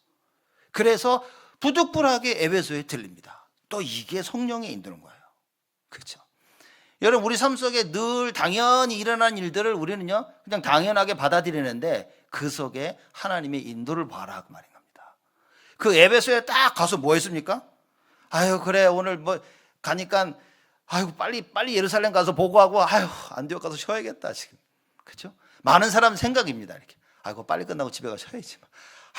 그래서 부득불하게 에베소에 들립니다. 또 이게 성령의 인도는 거예요. 그렇죠? 여러분 우리 삶 속에 늘 당연히 일어난 일들을 우리는요 그냥 당연하게 받아들이는데 그 속에 하나님의 인도를 봐라 그 말인 겁니다. 그 에베소에 딱 가서 뭐 했습니까? 아유 그래 오늘 뭐 가니까 아유 빨리 예루살렘 가서 보고하고 아유 안디옥 가서 쉬어야겠다 지금. 그렇죠? 많은 사람 생각입니다. 이렇게 아이고 빨리 끝나고 집에 가 쉬어야지.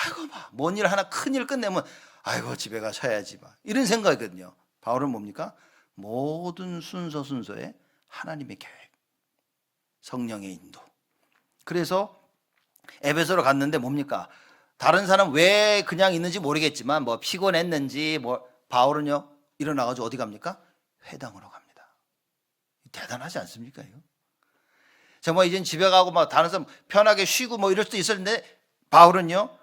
아이고 뭔 일 하나 큰 일 끝내면 아이고 집에 가 쉬어야지 이런 생각이거든요. 바울은 뭡니까? 모든 순서에 하나님의 계획, 성령의 인도. 그래서 에베소로 갔는데 뭡니까? 다른 사람 왜 그냥 있는지 모르겠지만 뭐 피곤했는지 뭐 바울은요 일어나가지고 어디 갑니까? 회당으로 갑니다. 대단하지 않습니까? 이거? 정말 이젠 집에 가고 막 다른 사람 편하게 쉬고 뭐 이럴 수도 있었는데 바울은요,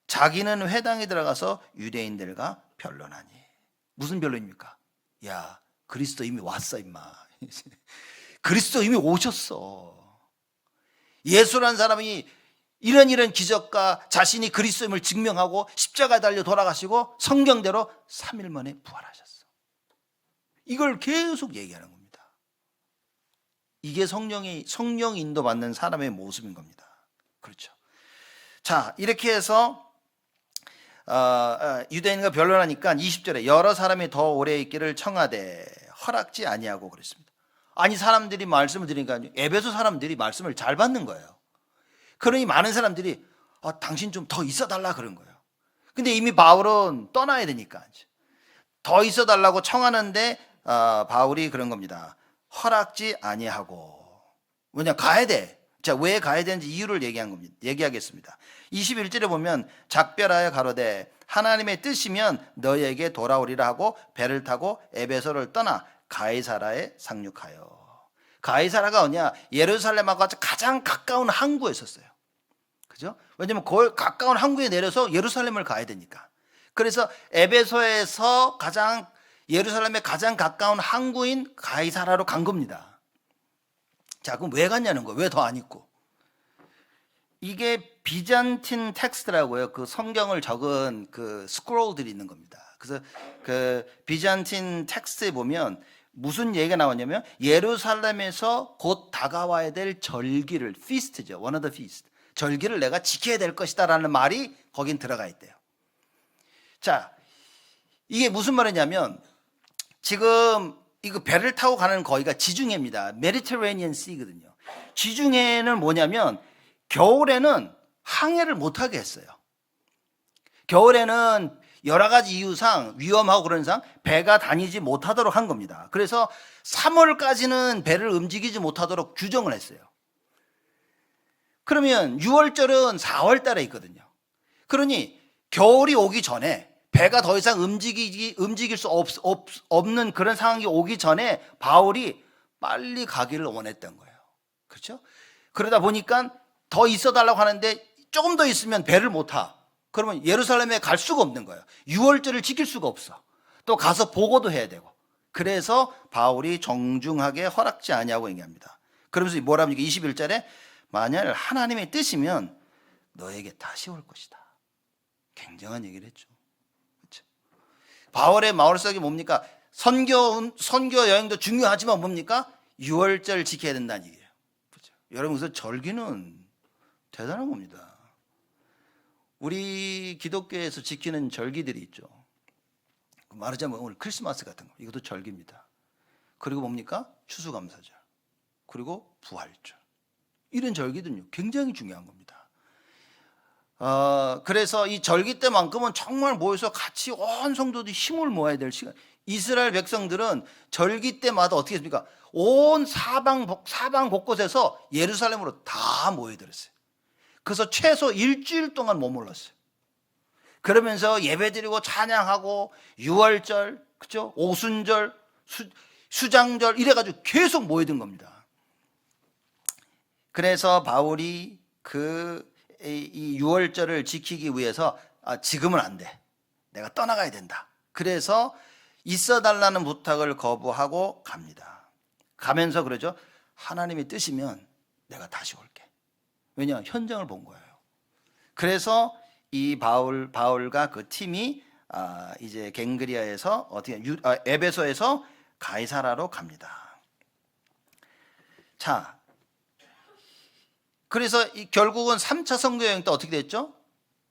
자기는 회당에 들어가서 유대인들과 변론하니. 무슨 변론입니까? 야, 그리스도 이미 왔어 임마. 그리스도 이미 오셨어. 예수라는 사람이 이런 기적과 자신이 그리스도임을 증명하고 십자가에 달려 돌아가시고 성경대로 3일 만에 부활하셨어. 이걸 계속 얘기하는 겁니다. 이게 성령 인도받는 사람의 모습인 겁니다. 그렇죠. 자, 이렇게 해서 유대인과 변론하니까 20절에 여러 사람이 더 오래 있기를 청하되 허락지 아니하고 그랬습니다. 아니, 사람들이 말씀을 드리니까 에베소 사람들이 말씀을 잘 받는 거예요. 그러니 많은 사람들이 당신 좀 더 있어 달라 그런 거예요. 근데 이미 바울은 떠나야 되니까 더 있어 달라고 청하는데 바울이 그런 겁니다. 허락지 아니하고. 왜냐, 가야 돼. 자, 왜 가야 되는지 이유를 얘기하겠습니다. 21절에 보면 작별하여 가로되 하나님의 뜻이면 너희에게 돌아오리라 하고 배를 타고 에베소를 떠나 가이사라에 상륙하여. 가이사라가 어디냐? 예루살렘하고 가장 가까운 항구에 있었어요. 그죠? 왜냐면 거기 가까운 항구에 내려서 예루살렘을 가야 되니까. 그래서 에베소에서 예루살렘에 가장 가까운 항구인 가이사라로 간 겁니다. 자, 그럼 왜 갔냐는 거예요. 왜 더 안 있고? 이게 비잔틴 텍스트라고요. 그 성경을 적은 그 스크롤들이 있는 겁니다. 그래서 그 비잔틴 텍스트에 보면 무슨 얘기가 나왔냐면 예루살렘에서 곧 다가와야 될 절기를, feast죠. one of the feast. 절기를 내가 지켜야 될 것이다라는 말이 거긴 들어가 있대요. 자, 이게 무슨 말이냐면 지금 이거 배를 타고 가는 거기가 지중해입니다. 메디테레니언 시거든요. 지중해는 뭐냐면 겨울에는 항해를 못하게 했어요. 겨울에는 여러 가지 이유상 위험하고 그런 상 배가 다니지 못하도록 한 겁니다. 그래서 3월까지는 배를 움직이지 못하도록 규정을 했어요. 그러면 6월절은 4월 달에 있거든요. 그러니 겨울이 오기 전에 배가 더 이상 움직일 수 없는 그런 상황이 오기 전에 바울이 빨리 가기를 원했던 거예요. 그렇죠? 그러다 보니까 더 있어 달라고 하는데 조금 더 있으면 배를 못 타. 그러면 예루살렘에 갈 수가 없는 거예요. 6월절을 지킬 수가 없어. 또 가서 보고도 해야 되고. 그래서 바울이 정중하게 허락지 아니하고 얘기합니다. 그러면서 뭐라 합니까? 21절에 만약 하나님의 뜻이면 너에게 다시 올 것이다. 굉장한 얘기를 했죠. 그렇죠? 바울의 마을석이 뭡니까? 선교 여행도 중요하지만 뭡니까? 6월절 지켜야 된다는 얘기예요. 그렇죠? 여러분, 그래서 절기는 대단한 겁니다. 우리 기독교에서 지키는 절기들이 있죠. 말하자면 오늘 크리스마스 같은 거, 이것도 절기입니다. 그리고 뭡니까? 추수감사절, 그리고 부활절, 이런 절기들은요 굉장히 중요한 겁니다. 그래서 이 절기 때만큼은 정말 모여서 같이 온 성도들이 힘을 모아야 될 시간. 이스라엘 백성들은 절기 때마다 어떻게 했습니까? 온 사방 곳곳에서 예루살렘으로 다 모여들었어요. 그래서 최소 일주일 동안 머물렀어요. 그러면서 예배드리고 찬양하고 6월절, 그죠? 오순절, 수장절 이래가지고 계속 모여든 겁니다. 그래서 바울이 이 6월절을 지키기 위해서 지금은 안 돼. 내가 떠나가야 된다. 그래서 있어달라는 부탁을 거부하고 갑니다. 가면서 그러죠. 하나님의 뜻이면 내가 다시 올게. 왜냐? 현장을 본 거예요. 그래서 이 바울과 그 팀이 이제 갱그리아에서 에베소에서 가이사라로 갑니다. 자, 그래서 결국은 3차 선교 여행 때 어떻게 됐죠?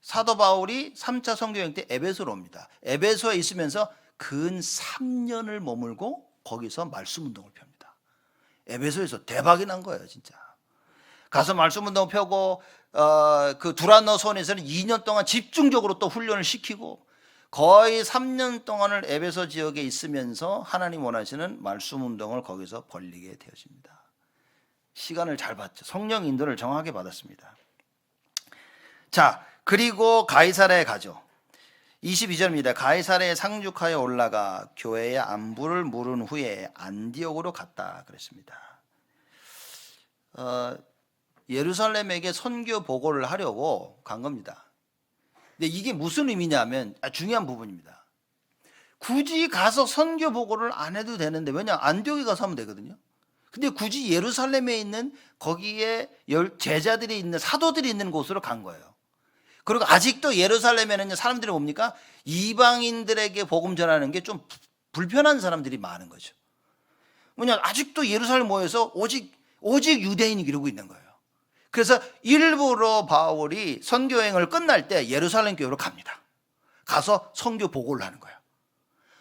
사도 바울이 3차 선교 여행 때 에베소로 옵니다. 에베소에 있으면서 근 3년을 머물고 거기서 말씀 운동을 펴니다. 에베소에서 대박이 난 거예요, 진짜. 가서 말씀 운동 펴고 그 두란노선에서는 2년 동안 집중적으로 또 훈련을 시키고 거의 3년 동안을 에베소 지역에 있으면서 하나님 원하시는 말씀 운동을 거기서 벌리게 되어집니다. 시간을 잘 봤죠. 성령 인도를 정확하게 받았습니다. 자, 그리고 가이사라에 가죠. 22절입니다. 가이사랴에 상륙하여 올라가 교회의 안부를 물은 후에 안디옥으로 갔다 그랬습니다. 예루살렘에게 선교 보고를 하려고 간 겁니다. 근데 이게 무슨 의미냐면 중요한 부분입니다. 굳이 가서 선교 보고를 안 해도 되는데, 왜냐 안디옥에 가서 하면 되거든요. 근데 굳이 예루살렘에 있는 거기에 제자들이 있는 사도들이 있는 곳으로 간 거예요. 그리고 아직도 예루살렘에는 사람들이 뭡니까? 이방인들에게 복음 전하는 게 좀 불편한 사람들이 많은 거죠. 뭐냐, 아직도 예루살렘 모여서 오직 유대인이 이러고 있는 거예요. 그래서 일부러 바울이 선교행을 끝날 때 예루살렘 교회로 갑니다. 가서 선교 보고를 하는 거예요.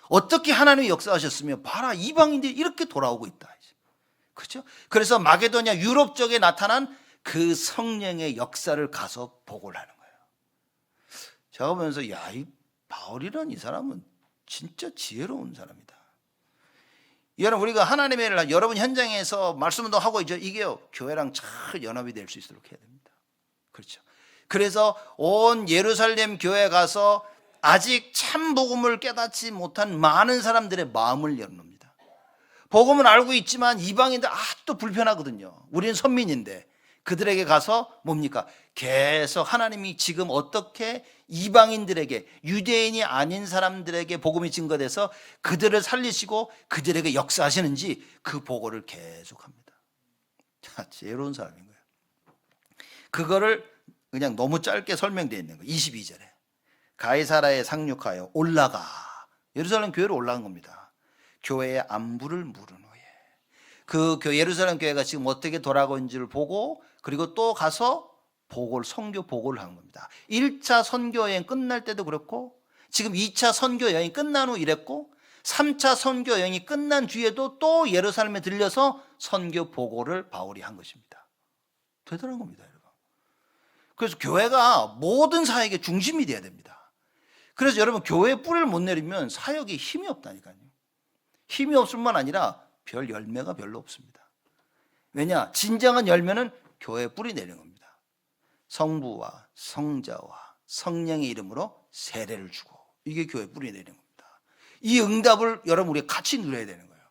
어떻게 하나님이 역사하셨으면 봐라, 이방인들이 이렇게 돌아오고 있다. 그렇죠? 그래서 마게도냐 유럽 쪽에 나타난 그 성령의 역사를 가서 보고를 하는 거예요. 제가 보면서 이 바울이란 이 사람은 진짜 지혜로운 사람이다. 여러분, 우리가 하나님의 일을 여러분 현장에서 말씀도 하고 있죠. 이게요, 교회랑 잘 연합이 될 수 있도록 해야 됩니다. 그렇죠. 그래서 온 예루살렘 교회 가서 아직 참 복음을 깨닫지 못한 많은 사람들의 마음을 열어놓습니다. 복음은 알고 있지만 이방인들 아직도 불편하거든요. 우리는 선민인데 그들에게 가서 뭡니까? 계속 하나님이 지금 어떻게 이방인들에게, 유대인이 아닌 사람들에게 복음이 증거돼서 그들을 살리시고 그들에게 역사하시는지 그 보고를 계속합니다. 지혜로운 사람인 거예요. 그거를 그냥 너무 짧게 설명되어 있는 거예요. 22절에 가이사랴에 상륙하여 올라가, 예루살렘 교회로 올라간 겁니다. 교회의 안부를 물은 후에 그 예루살렘 교회가 지금 어떻게 돌아가고 있는지를 보고, 그리고 또 가서 선교 보고를 한 겁니다. 1차 선교 여행 끝날 때도 그렇고, 지금 2차 선교 여행 끝난 후 이랬고, 3차 선교 여행이 끝난 뒤에도 또 예루살렘에 들려서 선교 보고를 바울이 한 것입니다. 대단한 겁니다, 여러분. 그래서 교회가 모든 사역의 중심이 돼야 됩니다. 그래서 여러분, 교회의 뿌리를 못 내리면 사역에 힘이 없다니까요. 힘이 없을 뿐만 아니라 별 열매가 별로 없습니다. 왜냐? 진정한 열매는 교회에 뿌리 내리는 겁니다. 성부와 성자와 성령의 이름으로 세례를 주고, 이게 교회에 뿌리 내리는 겁니다. 이 응답을 여러분 우리가 같이 누려야 되는 거예요.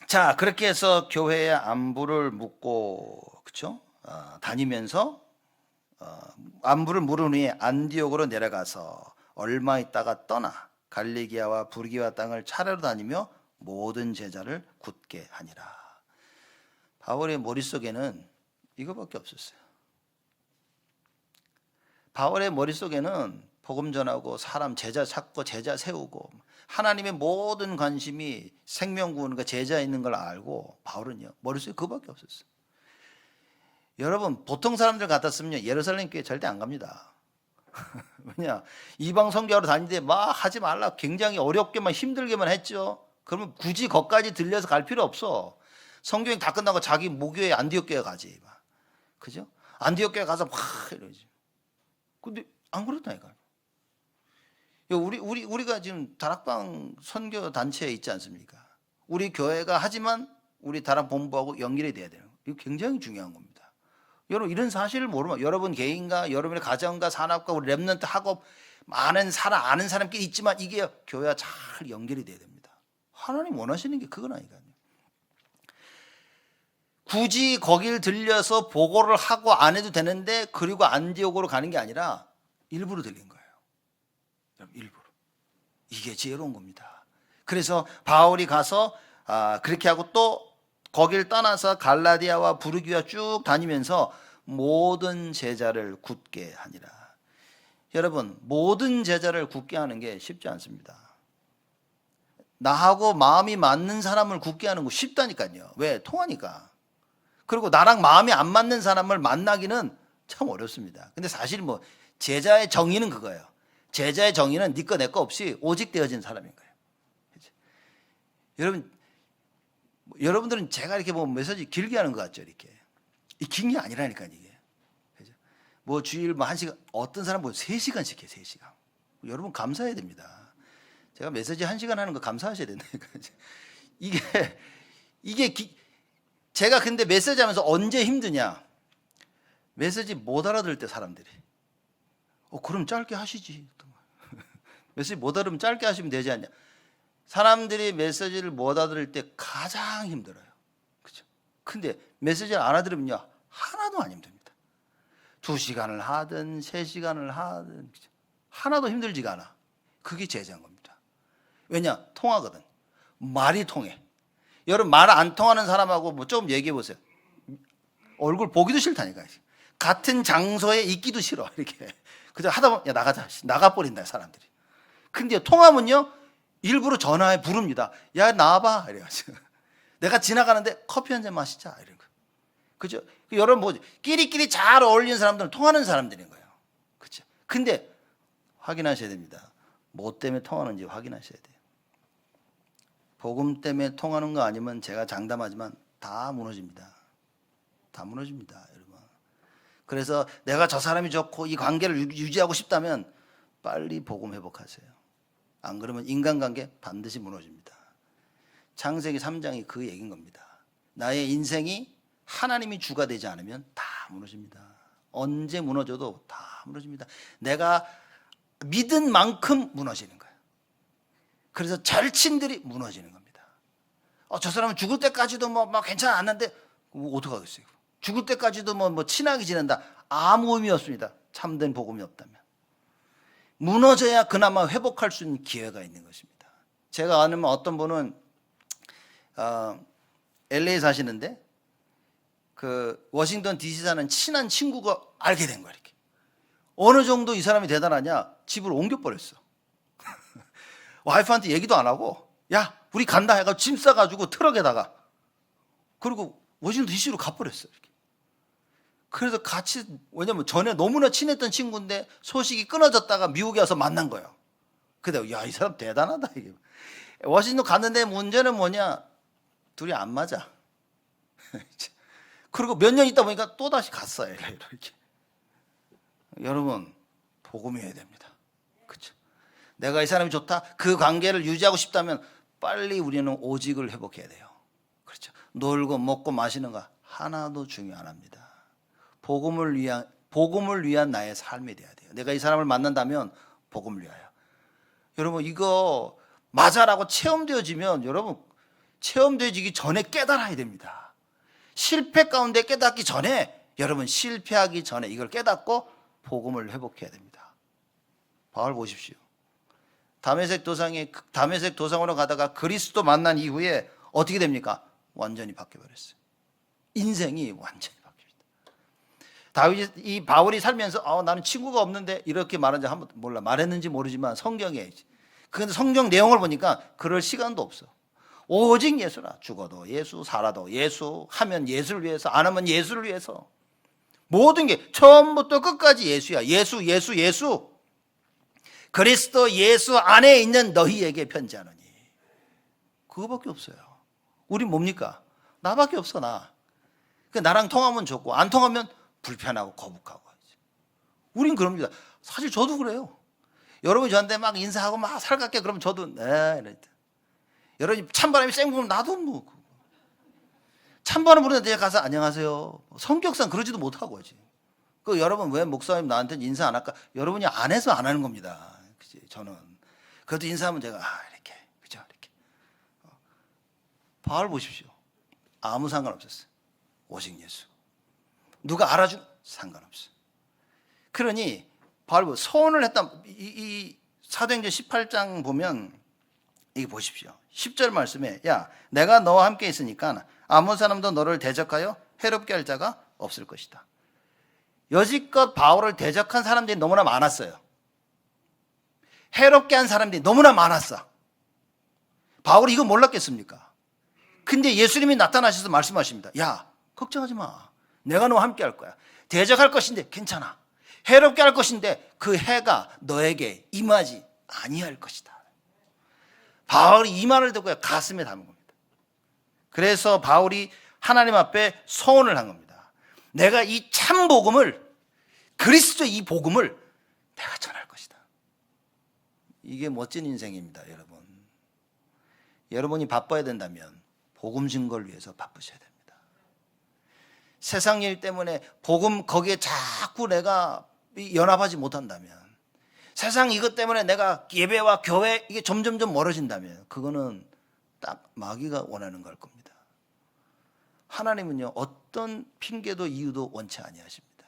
자, 그렇게 해서 교회의 안부를 묻고, 그렇죠? 다니면서 안부를 물은 후에 안디옥으로 내려가서 얼마 있다가 떠나 갈리기아와 부르기아 땅을 차례로 다니며 모든 제자를 굳게 하니라. 바울의 머릿속에는 이거밖에 없었어요. 바울의 머릿속에는 복음 전하고 사람 제자 찾고 제자 세우고 하나님의 모든 관심이 생명 구원과 제자 있는 걸 알고, 바울은요 머릿속에 그거밖에 없었어요. 여러분, 보통 사람들 같았으면 예루살렘 교회 절대 안 갑니다. 왜냐? 이방 선교하러 다니는데 막 하지 말라, 굉장히 어렵게만 힘들게만 했죠. 그러면 굳이 거기까지 들려서 갈 필요 없어. 선교행 다 끝나고 자기 모교회 안디옥 교회 가지. 그죠? 안디옥 교회 가서 막 이러지. 근데 안 그렇다니까요. 우리가 지금 다락방 선교 단체에 있지 않습니까? 우리 교회가 하지만 우리 다락 본부하고 연결이 돼야 돼요. 이거 굉장히 중요한 겁니다. 여러분, 이런 사실을 모르면 여러분 개인과 여러분의 가정과 산업과 우리 랩런트 학업 많은 아는 사람끼리 있지만 이게 교회와 잘 연결이 돼야 됩니다. 하나님 원하시는 게 그건 아니까요. 굳이 거길 들려서 보고를 하고 안 해도 되는데, 그리고 안디옥으로 가는 게 아니라 일부러 들린 거예요. 일부러. 이게 지혜로운 겁니다. 그래서 바울이 가서 그렇게 하고 또 거길 떠나서 갈라디아와 부르기아 쭉 다니면서 모든 제자를 굳게 하니라. 여러분, 모든 제자를 굳게 하는 게 쉽지 않습니다. 나하고 마음이 맞는 사람을 굳게 하는 거 쉽다니까요. 왜? 통하니까. 그리고 나랑 마음이 안 맞는 사람을 만나기는 참 어렵습니다. 근데 사실 제자의 정의는 그거예요. 제자의 정의는 네 거 내 거 없이 오직 되어진 사람인 거예요. 그렇죠? 여러분들은 제가 이렇게 메시지 길게 하는 것 같죠, 이렇게. 이 긴 게 아니라니까, 이게. 그죠? 주일 1시간, 어떤 사람 3시간씩 해, 3시간. 여러분 감사해야 됩니다. 제가 메시지 1시간 하는 거 감사하셔야 된다니까. 제가 근데 메시지 하면서 언제 힘드냐? 메시지 못 알아들 때 사람들이. 그럼 짧게 하시지. 메시지 못 알으면 짧게 하시면 되지 않냐. 사람들이 메시지를 못 알아들을 때 가장 힘들어요. 그죠? 근데 메시지를 알아들으면요, 하나도 안 힘듭니다. 2시간을 하든 3시간을 하든, 그죠? 하나도 힘들지가 않아. 그게 제자인 겁니다. 왜냐? 통하거든. 말이 통해. 여러분, 말 안 통하는 사람하고 뭐 좀 얘기해 보세요. 얼굴 보기도 싫다니까요. 같은 장소에 있기도 싫어. 이렇게. 그저 하다 보면, 야, 나가자. 나가버린다, 사람들이. 근데 통하면요, 일부러 전화해 부릅니다. 야, 나와봐. 이래가지고. 내가 지나가는데 커피 한 잔 마시자. 이런 거. 그죠? 여러분, 뭐, 끼리끼리 잘 어울리는 사람들은 통하는 사람들인 거예요. 그죠? 근데 확인하셔야 됩니다. 뭐 때문에 통하는지 확인하셔야 돼요. 복음 때문에 통하는 거 아니면 제가 장담하지만 다 무너집니다. 다 무너집니다, 여러분. 그래서 내가 저 사람이 좋고 이 관계를 유지하고 싶다면 빨리 복음 회복하세요. 안 그러면 인간관계 반드시 무너집니다. 창세기 3장이 그 얘기인 겁니다. 나의 인생이 하나님이 주가 되지 않으면 다 무너집니다. 언제 무너져도 다 무너집니다. 내가 믿은 만큼 무너지는 거예요. 그래서 절친들이 무너지는 겁니다. 저 사람은 죽을 때까지도 뭐 괜찮았는데 어떡하겠어요? 죽을 때까지도 뭐 친하게 지낸다. 아무 의미 없습니다. 참된 복음이 없다면. 무너져야 그나마 회복할 수 있는 기회가 있는 것입니다. 제가 아는 어떤 분은 LA 사시는데 그 워싱턴 DC 사는 친한 친구가 알게 된 거야. 이렇게. 어느 정도 이 사람이 대단하냐? 집을 옮겨버렸어. 와이프한테 얘기도 안 하고, 야, 우리 간다 해가지고 짐 싸가지고 트럭에다가, 그리고 워싱턴 DC로 가버렸어. 이렇게. 그래서 같이, 왜냐면 전에 너무나 친했던 친구인데 소식이 끊어졌다가 미국에 와서 만난 거예요. 근데 야, 이 사람 대단하다. 이게. 워싱턴 갔는데 문제는 뭐냐? 둘이 안 맞아. 그리고 몇 년 있다 보니까 또 다시 갔어요. 이렇게. 여러분, 복음이어야 됩니다. 그렇죠? 내가 이 사람이 좋다. 그 관계를 유지하고 싶다면 빨리 우리는 오직을 회복해야 돼요. 그렇죠? 놀고 먹고 마시는 거 하나도 중요 안 합니다. 복음을 위한 나의 삶이 돼야 돼요. 내가 이 사람을 만난다면 복음을 위하여. 여러분, 이거 맞아라고 체험되어지면 여러분 체험되어지기 전에 깨달아야 됩니다. 실패 가운데 깨닫기 전에 여러분 실패하기 전에 이걸 깨닫고 복음을 회복해야 됩니다. 바울 보십시오. 다메섹 도상으로 가다가 그리스도 만난 이후에 어떻게 됩니까? 완전히 바뀌어버렸어요. 인생이 완전히 바뀝니다. 이 바울이 살면서 나는 친구가 없는데 이렇게 말한지 한번 몰라. 말했는지 모르지만 성경에. 그런데 성경 내용을 보니까 그럴 시간도 없어. 오직 예수라. 죽어도 예수, 살아도 예수, 하면 예수를 위해서, 안 하면 예수를 위해서. 모든 게 처음부터 끝까지 예수야. 예수, 예수, 예수. 그리스도 예수 안에 있는 너희에게 편지하노니. 그거밖에 없어요. 우리 뭡니까? 나밖에 없어, 나. 나랑 통하면 좋고 안 통하면 불편하고 거북하고. 우린 그럽니다. 사실 저도 그래요. 여러분이 저한테 막 인사하고 막 살갑게 그러면 저도 이랬다. 여러분이 찬바람이 쌩 불면 나도 뭐 찬바람 부는데 내가 가서 안녕하세요. 성격상 그러지도 못하고 하지. 여러분 왜 목사님 나한테 인사 안 할까? 여러분이 안 해서 안 하는 겁니다. 그치? 저는 그래도 인사하면 제가 이렇게 그죠? 이렇게. 바울 보십시오. 아무 상관없었어요. 오직 예수. 누가 알아준 상관없어. 그러니 바울 서원을 했다. 이 사도행전 18장 보면 이게 보십시오. 10절 말씀에 야 내가 너와 함께 있으니까 아무 사람도 너를 대적하여 해롭게 할 자가 없을 것이다. 여지껏 바울을 대적한 사람들이 너무나 많았어요. 해롭게 한 사람들이 너무나 많았어. 바울이 이거 몰랐겠습니까? 근데 예수님이 나타나셔서 말씀하십니다. 야 걱정하지 마. 내가 너와 함께 할 거야. 대적할 것인데 괜찮아. 해롭게 할 것인데 그 해가 너에게 임하지 아니할 것이다. 바울이 이 말을 듣고 가슴에 담은 겁니다. 그래서 바울이 하나님 앞에 서원을 한 겁니다. 내가 이 참 복음을, 그리스도의 이 복음을 내가 전할 것이다. 이게 멋진 인생입니다, 여러분. 여러분이 바빠야 된다면 복음 증거를 위해서 바쁘셔야 됩니다. 세상 일 때문에 복음 거기에 자꾸 내가 연합하지 못한다면 세상 이것 때문에 내가 예배와 교회 이게 점점점 멀어진다면 그거는 딱 마귀가 원하는 걸 겁니다. 하나님은요 어떤 핑계도 이유도 원치 아니하십니다.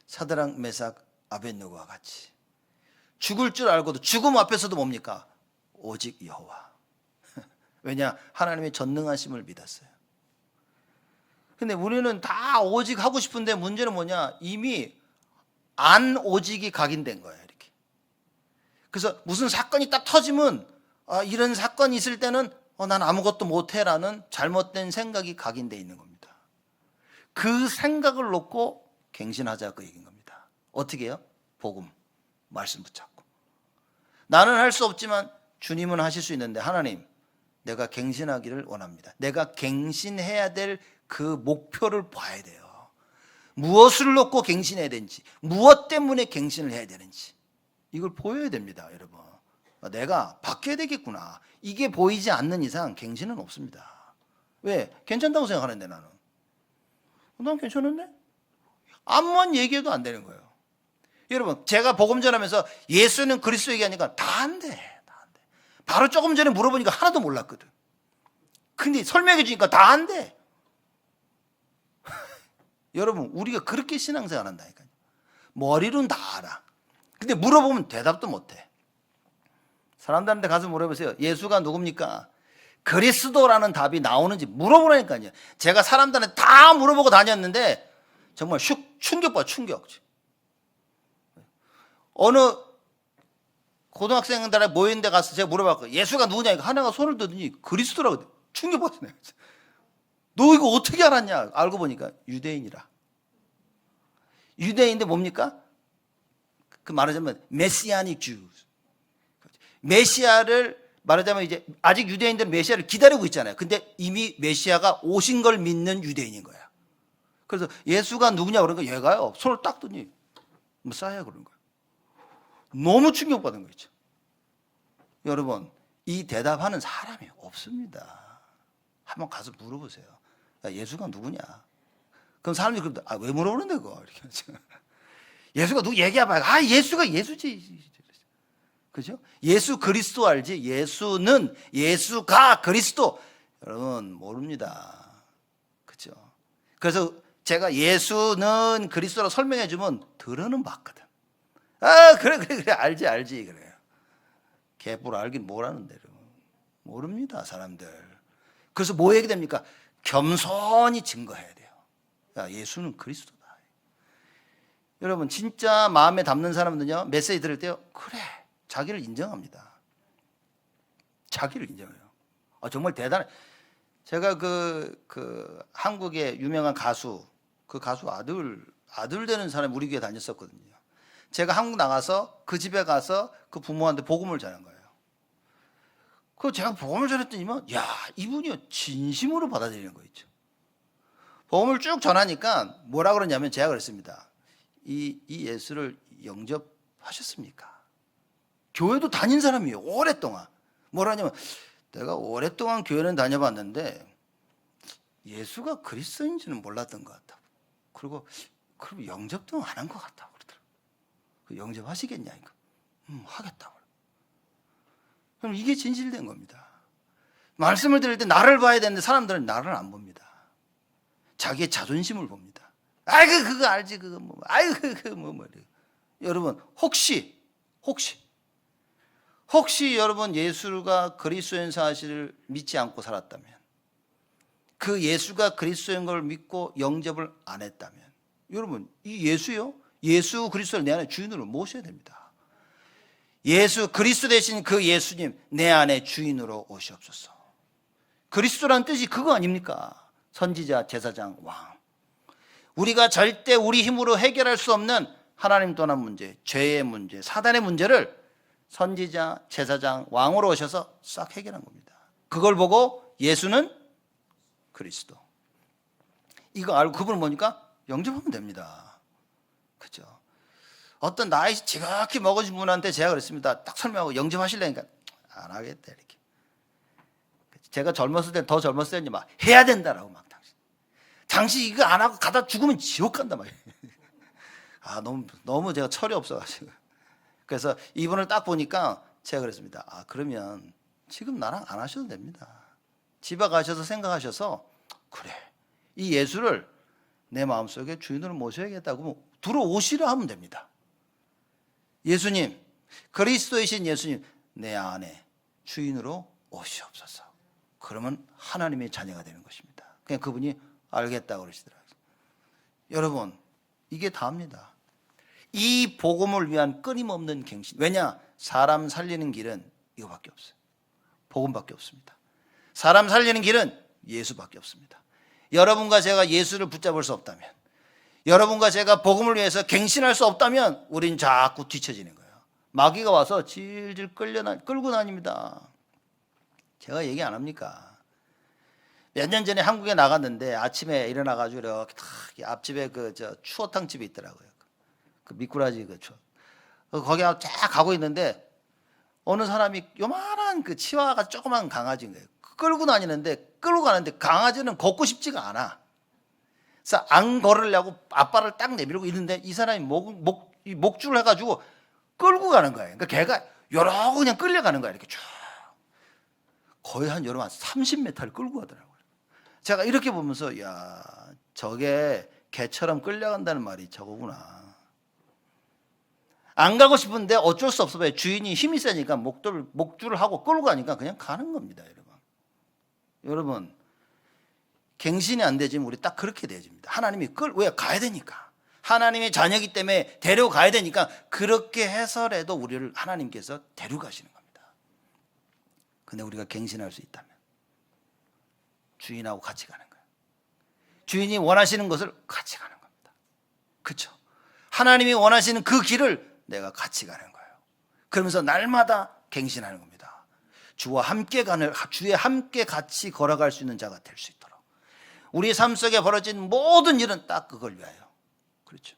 사드락 메삭 아벳느고와 같이 죽을 줄 알고도 죽음 앞에서도 뭡니까? 오직 여호와. 왜냐? 하나님의 전능하심을 믿었어요. 근데 우리는 다 오직 하고 싶은데 문제는 뭐냐? 이미 안 오직이 각인된 거예요. 이렇게. 그래서 무슨 사건이 딱 터지면 이런 사건이 있을 때는 난 아무것도 못해라는 잘못된 생각이 각인되어 있는 겁니다. 그 생각을 놓고 갱신하자 그 얘기인 겁니다. 어떻게 해요? 복음, 말씀 붙잡고. 나는 할 수 없지만 주님은 하실 수 있는데 하나님 내가 갱신하기를 원합니다. 내가 갱신해야 될 그 목표를 봐야 돼요. 무엇을 놓고 갱신해야 되는지, 무엇 때문에 갱신을 해야 되는지 이걸 보여야 됩니다. 여러분, 내가 바뀌어야 되겠구나. 이게 보이지 않는 이상 갱신은 없습니다. 왜? 괜찮다고 생각하는데 나는. 난 괜찮은데? 아무만 얘기해도 안 되는 거예요. 여러분, 제가 복음 전하면서 예수는 그리스도 얘기하니까 다 안 돼. 다 안 돼. 바로 조금 전에 물어보니까 하나도 몰랐거든. 근데 설명해 주니까 다 안 돼. 여러분, 우리가 그렇게 신앙생활 한다니까요. 머리로는 다 알아. 근데 물어보면 대답도 못해. 사람들한테 가서 물어보세요. 예수가 누굽니까? 그리스도라는 답이 나오는지 물어보라니까요. 제가 사람들한테 다 물어보고 다녔는데 정말 충격받아, 충격. 어느 고등학생들에 모인 데 가서 제가 물어봤거든요. 예수가 누구냐? 하나가 손을 들더니 그리스도라고. 충격받았어요. 너 이거 어떻게 알았냐? 알고 보니까 유대인이라. 유대인인데 뭡니까? 그 말하자면 메시아닉 주. 메시아를 말하자면 이제 아직 유대인들은 메시아를 기다리고 있잖아요. 근데 이미 메시아가 오신 걸 믿는 유대인인 거야. 그래서 예수가 누구냐 그러니까 얘가요 손을 딱 더니 메시아야 그런 거예요. 너무 충격받은 거 있죠. 여러분, 이 대답하는 사람이 없습니다. 한번 가서 물어보세요. 야, 예수가 누구냐? 그럼 사람들이 그런다. 왜 물어보는데 그거? 이렇게 하죠. 예수가 누구 얘기해봐요. 예수가 예수지. 그죠? 예수 그리스도 알지? 예수가 그리스도. 여러분, 모릅니다. 그죠? 그래서 제가 예수는 그리스도라고 설명해 주면 들어는 봤거든. 그래. 알지. 그래요. 개뿔 알긴 뭘 아는데. 모릅니다, 사람들. 그래서 뭐 얘기 됩니까? 겸손히 증거해야 돼요. 야, 예수는 그리스도다. 여러분, 진짜 마음에 담는 사람은요, 메시지 들을 때요, 그래. 자기를 인정합니다. 자기를 인정해요. 정말 대단해. 제가 그 한국의 유명한 가수, 그 가수 아들 되는 사람이 우리 교회 다녔었거든요. 제가 한국 나가서 그 집에 가서 그 부모한테 복음을 전한 거예요. 그 제가 복음을 전했더니만, 야, 이분이요, 진심으로 받아들이는 거 있죠. 복음을 쭉 전하니까 뭐라 그러냐면 제가 그랬습니다. 이 예수를 영접하셨습니까? 교회도 다닌 사람이에요. 오랫동안. 뭐라냐면 내가 오랫동안 교회는 다녀봤는데 예수가 그리스도인지는 몰랐던 것 같다. 그리고 그럼 영접도 안 한 것 같다 그러더라고요. 영접하시겠냐? 하겠다고. 그럼 이게 진실된 겁니다. 말씀을 들을 때 나를 봐야 되는데 사람들은 나를 안 봅니다. 자기의 자존심을 봅니다. 그거 알지, 그거 뭐. 여러분, 혹시 여러분 예수가 그리스도인 사실을 믿지 않고 살았다면, 그 예수가 그리스도인 걸 믿고 영접을 안 했다면, 여러분, 이 예수 그리스도를 내 안에 주인으로 모셔야 됩니다. 예수 그리스도 대신 그 예수님 내 안에 주인으로 오시옵소서. 그리스도란 뜻이 그거 아닙니까? 선지자, 제사장, 왕. 우리가 절대 우리 힘으로 해결할 수 없는 하나님 떠난 문제, 죄의 문제, 사단의 문제를 선지자, 제사장, 왕으로 오셔서 싹 해결한 겁니다. 그걸 보고 예수는 그리스도. 이거 알고 그분은 뭐니까? 영접하면 됩니다. 그죠? 어떤 나이 지각히 먹으신 분한테 제가 그랬습니다. 딱 설명하고 영접하실래니까 안 하겠다 이렇게. 제가 젊었을 때 더 젊었을 때는 막 해야 된다라고 막 당신 이거 안 하고 가다 죽으면 지옥 간다 막. 너무 제가 철이 없어가지고. 그래서 이분을 딱 보니까 제가 그랬습니다. 아, 그러면 지금 나랑 안 하셔도 됩니다. 집에 가셔서 생각하셔서 그래, 이 예수를 내 마음속에 주인으로 모셔야겠다고 들어오시라 하면 됩니다. 예수님, 그리스도이신 예수님, 내 안에 주인으로 오시옵소서. 그러면 하나님의 자녀가 되는 것입니다. 그냥 그분이 알겠다고 그러시더라고요. 여러분, 이게 다입니다. 이 복음을 위한 끊임없는 갱신. 왜냐? 사람 살리는 길은 이거밖에 없어요. 복음밖에 없습니다. 사람 살리는 길은 예수밖에 없습니다. 여러분과 제가 예수를 붙잡을 수 없다면, 여러분과 제가 복음을 위해서 갱신할 수 없다면 우린 자꾸 뒤처지는 거예요. 마귀가 와서 질질 끌고 다닙니다. 제가 얘기 안 합니까? 몇 년 전에 한국에 나갔는데 아침에 일어나가지고 이렇게 탁 앞집에 추어탕 집이 있더라고요. 그 미꾸라지 추어. 거기 쫙 가고 있는데 어느 사람이 요만한 그 치와가 조그만 강아지인 거예요. 끌고 다니는데 끌고 가는데 강아지는 걷고 싶지가 않아. 그래서 안 걸으려고 앞발을 딱 내밀고 있는데 이 사람이 목줄을 해가지고 끌고 가는 거예요. 그러니까 걔가 여러 그냥 끌려가는 거야. 이렇게 쭉. 거의 한 여러분 한 30m를 끌고 가더라고요. 제가 이렇게 보면서 야, 저게 개처럼 끌려간다는 말이 저거구나. 안 가고 싶은데 어쩔 수 없어. 왜? 주인이 힘이 세니까 목줄을 하고 끌고 가니까 그냥 가는 겁니다. 여러분, 갱신이 안 되지만 우리 딱 그렇게 되어집니다. 하나님이 왜? 가야 되니까. 하나님의 자녀이기 때문에 데려가야 되니까 그렇게 해서라도 우리를 하나님께서 데려가시는 겁니다. 근데 우리가 갱신할 수 있다면 주인하고 같이 가는 거예요. 주인이 원하시는 것을 같이 가는 겁니다. 그렇죠? 하나님이 원하시는 그 길을 내가 같이 가는 거예요. 그러면서 날마다 갱신하는 겁니다. 주와 함께 주에 함께 같이 걸어갈 수 있는 자가 될 수 있도록 우리 삶 속에 벌어진 모든 일은 딱 그걸 위하여. 그렇죠?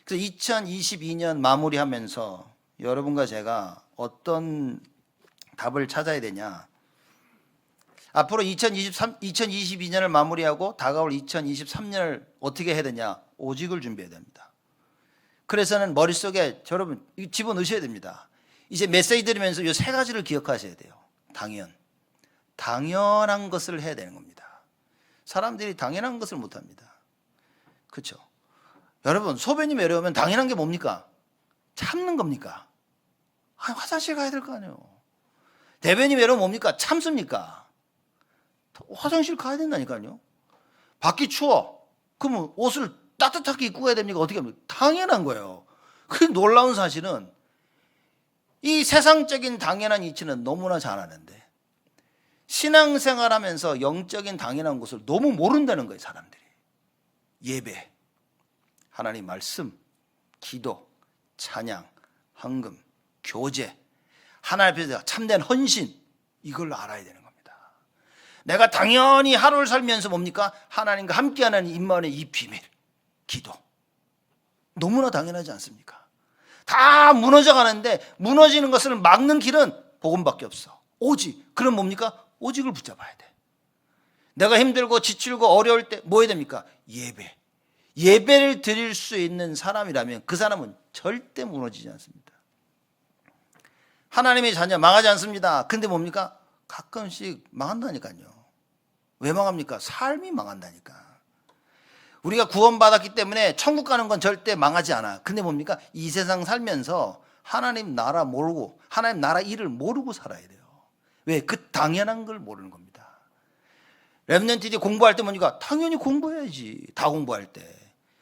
그래서 2022년 마무리하면서 여러분과 제가 어떤 답을 찾아야 되냐? 앞으로 2022년을 마무리하고 다가올 2023년을 어떻게 해야 되냐? 오직을 준비해야 됩니다. 그래서는 머릿속에 여러분 집어넣으셔야 됩니다. 이제 메시지 들으면서 이 세 가지를 기억하셔야 돼요. 당연한 것을 해야 되는 겁니다. 사람들이 당연한 것을 못합니다. 그렇죠? 여러분, 소변이 외로우면 당연한 게 뭡니까? 참는 겁니까? 화장실 가야 될 거 아니에요. 대변이 외로우면 뭡니까? 참습니까? 화장실 가야 된다니까요. 밖이 추워. 그러면 옷을 따뜻하게 입고 가야 됩니까? 어떻게 합니까? 당연한 거예요. 그 놀라운 사실은 이 세상적인 당연한 이치는 너무나 잘 아는데 신앙생활하면서 영적인 당연한 것을 너무 모른다는 거예요. 사람들이. 예배, 하나님 말씀, 기도, 찬양, 헌금, 교제, 하나님 앞에서 참된 헌신, 이걸 알아야 되는 겁니다. 내가 당연히 하루를 살면서 뭡니까? 하나님과 함께하는 임마의 이 비밀, 기도. 너무나 당연하지 않습니까? 다 무너져 가는데 무너지는 것을 막는 길은 복음밖에 없어. 오직. 그럼 뭡니까? 오직을 붙잡아야 돼. 내가 힘들고 지치고 어려울 때 뭐 해야 됩니까? 예배. 예배를 드릴 수 있는 사람이라면 그 사람은 절대 무너지지 않습니다. 하나님의 자녀 망하지 않습니다. 근데 뭡니까? 가끔씩 망한다니까요. 왜 망합니까? 삶이 망한다니까. 우리가 구원받았기 때문에 천국 가는 건 절대 망하지 않아. 근데 뭡니까? 이 세상 살면서 하나님 나라 모르고 하나님 나라 일을 모르고 살아야 돼요. 왜? 그 당연한 걸 모르는 겁니다. 렘넌트들이 공부할 때 뭡니까? 당연히 공부해야지. 다 공부할 때.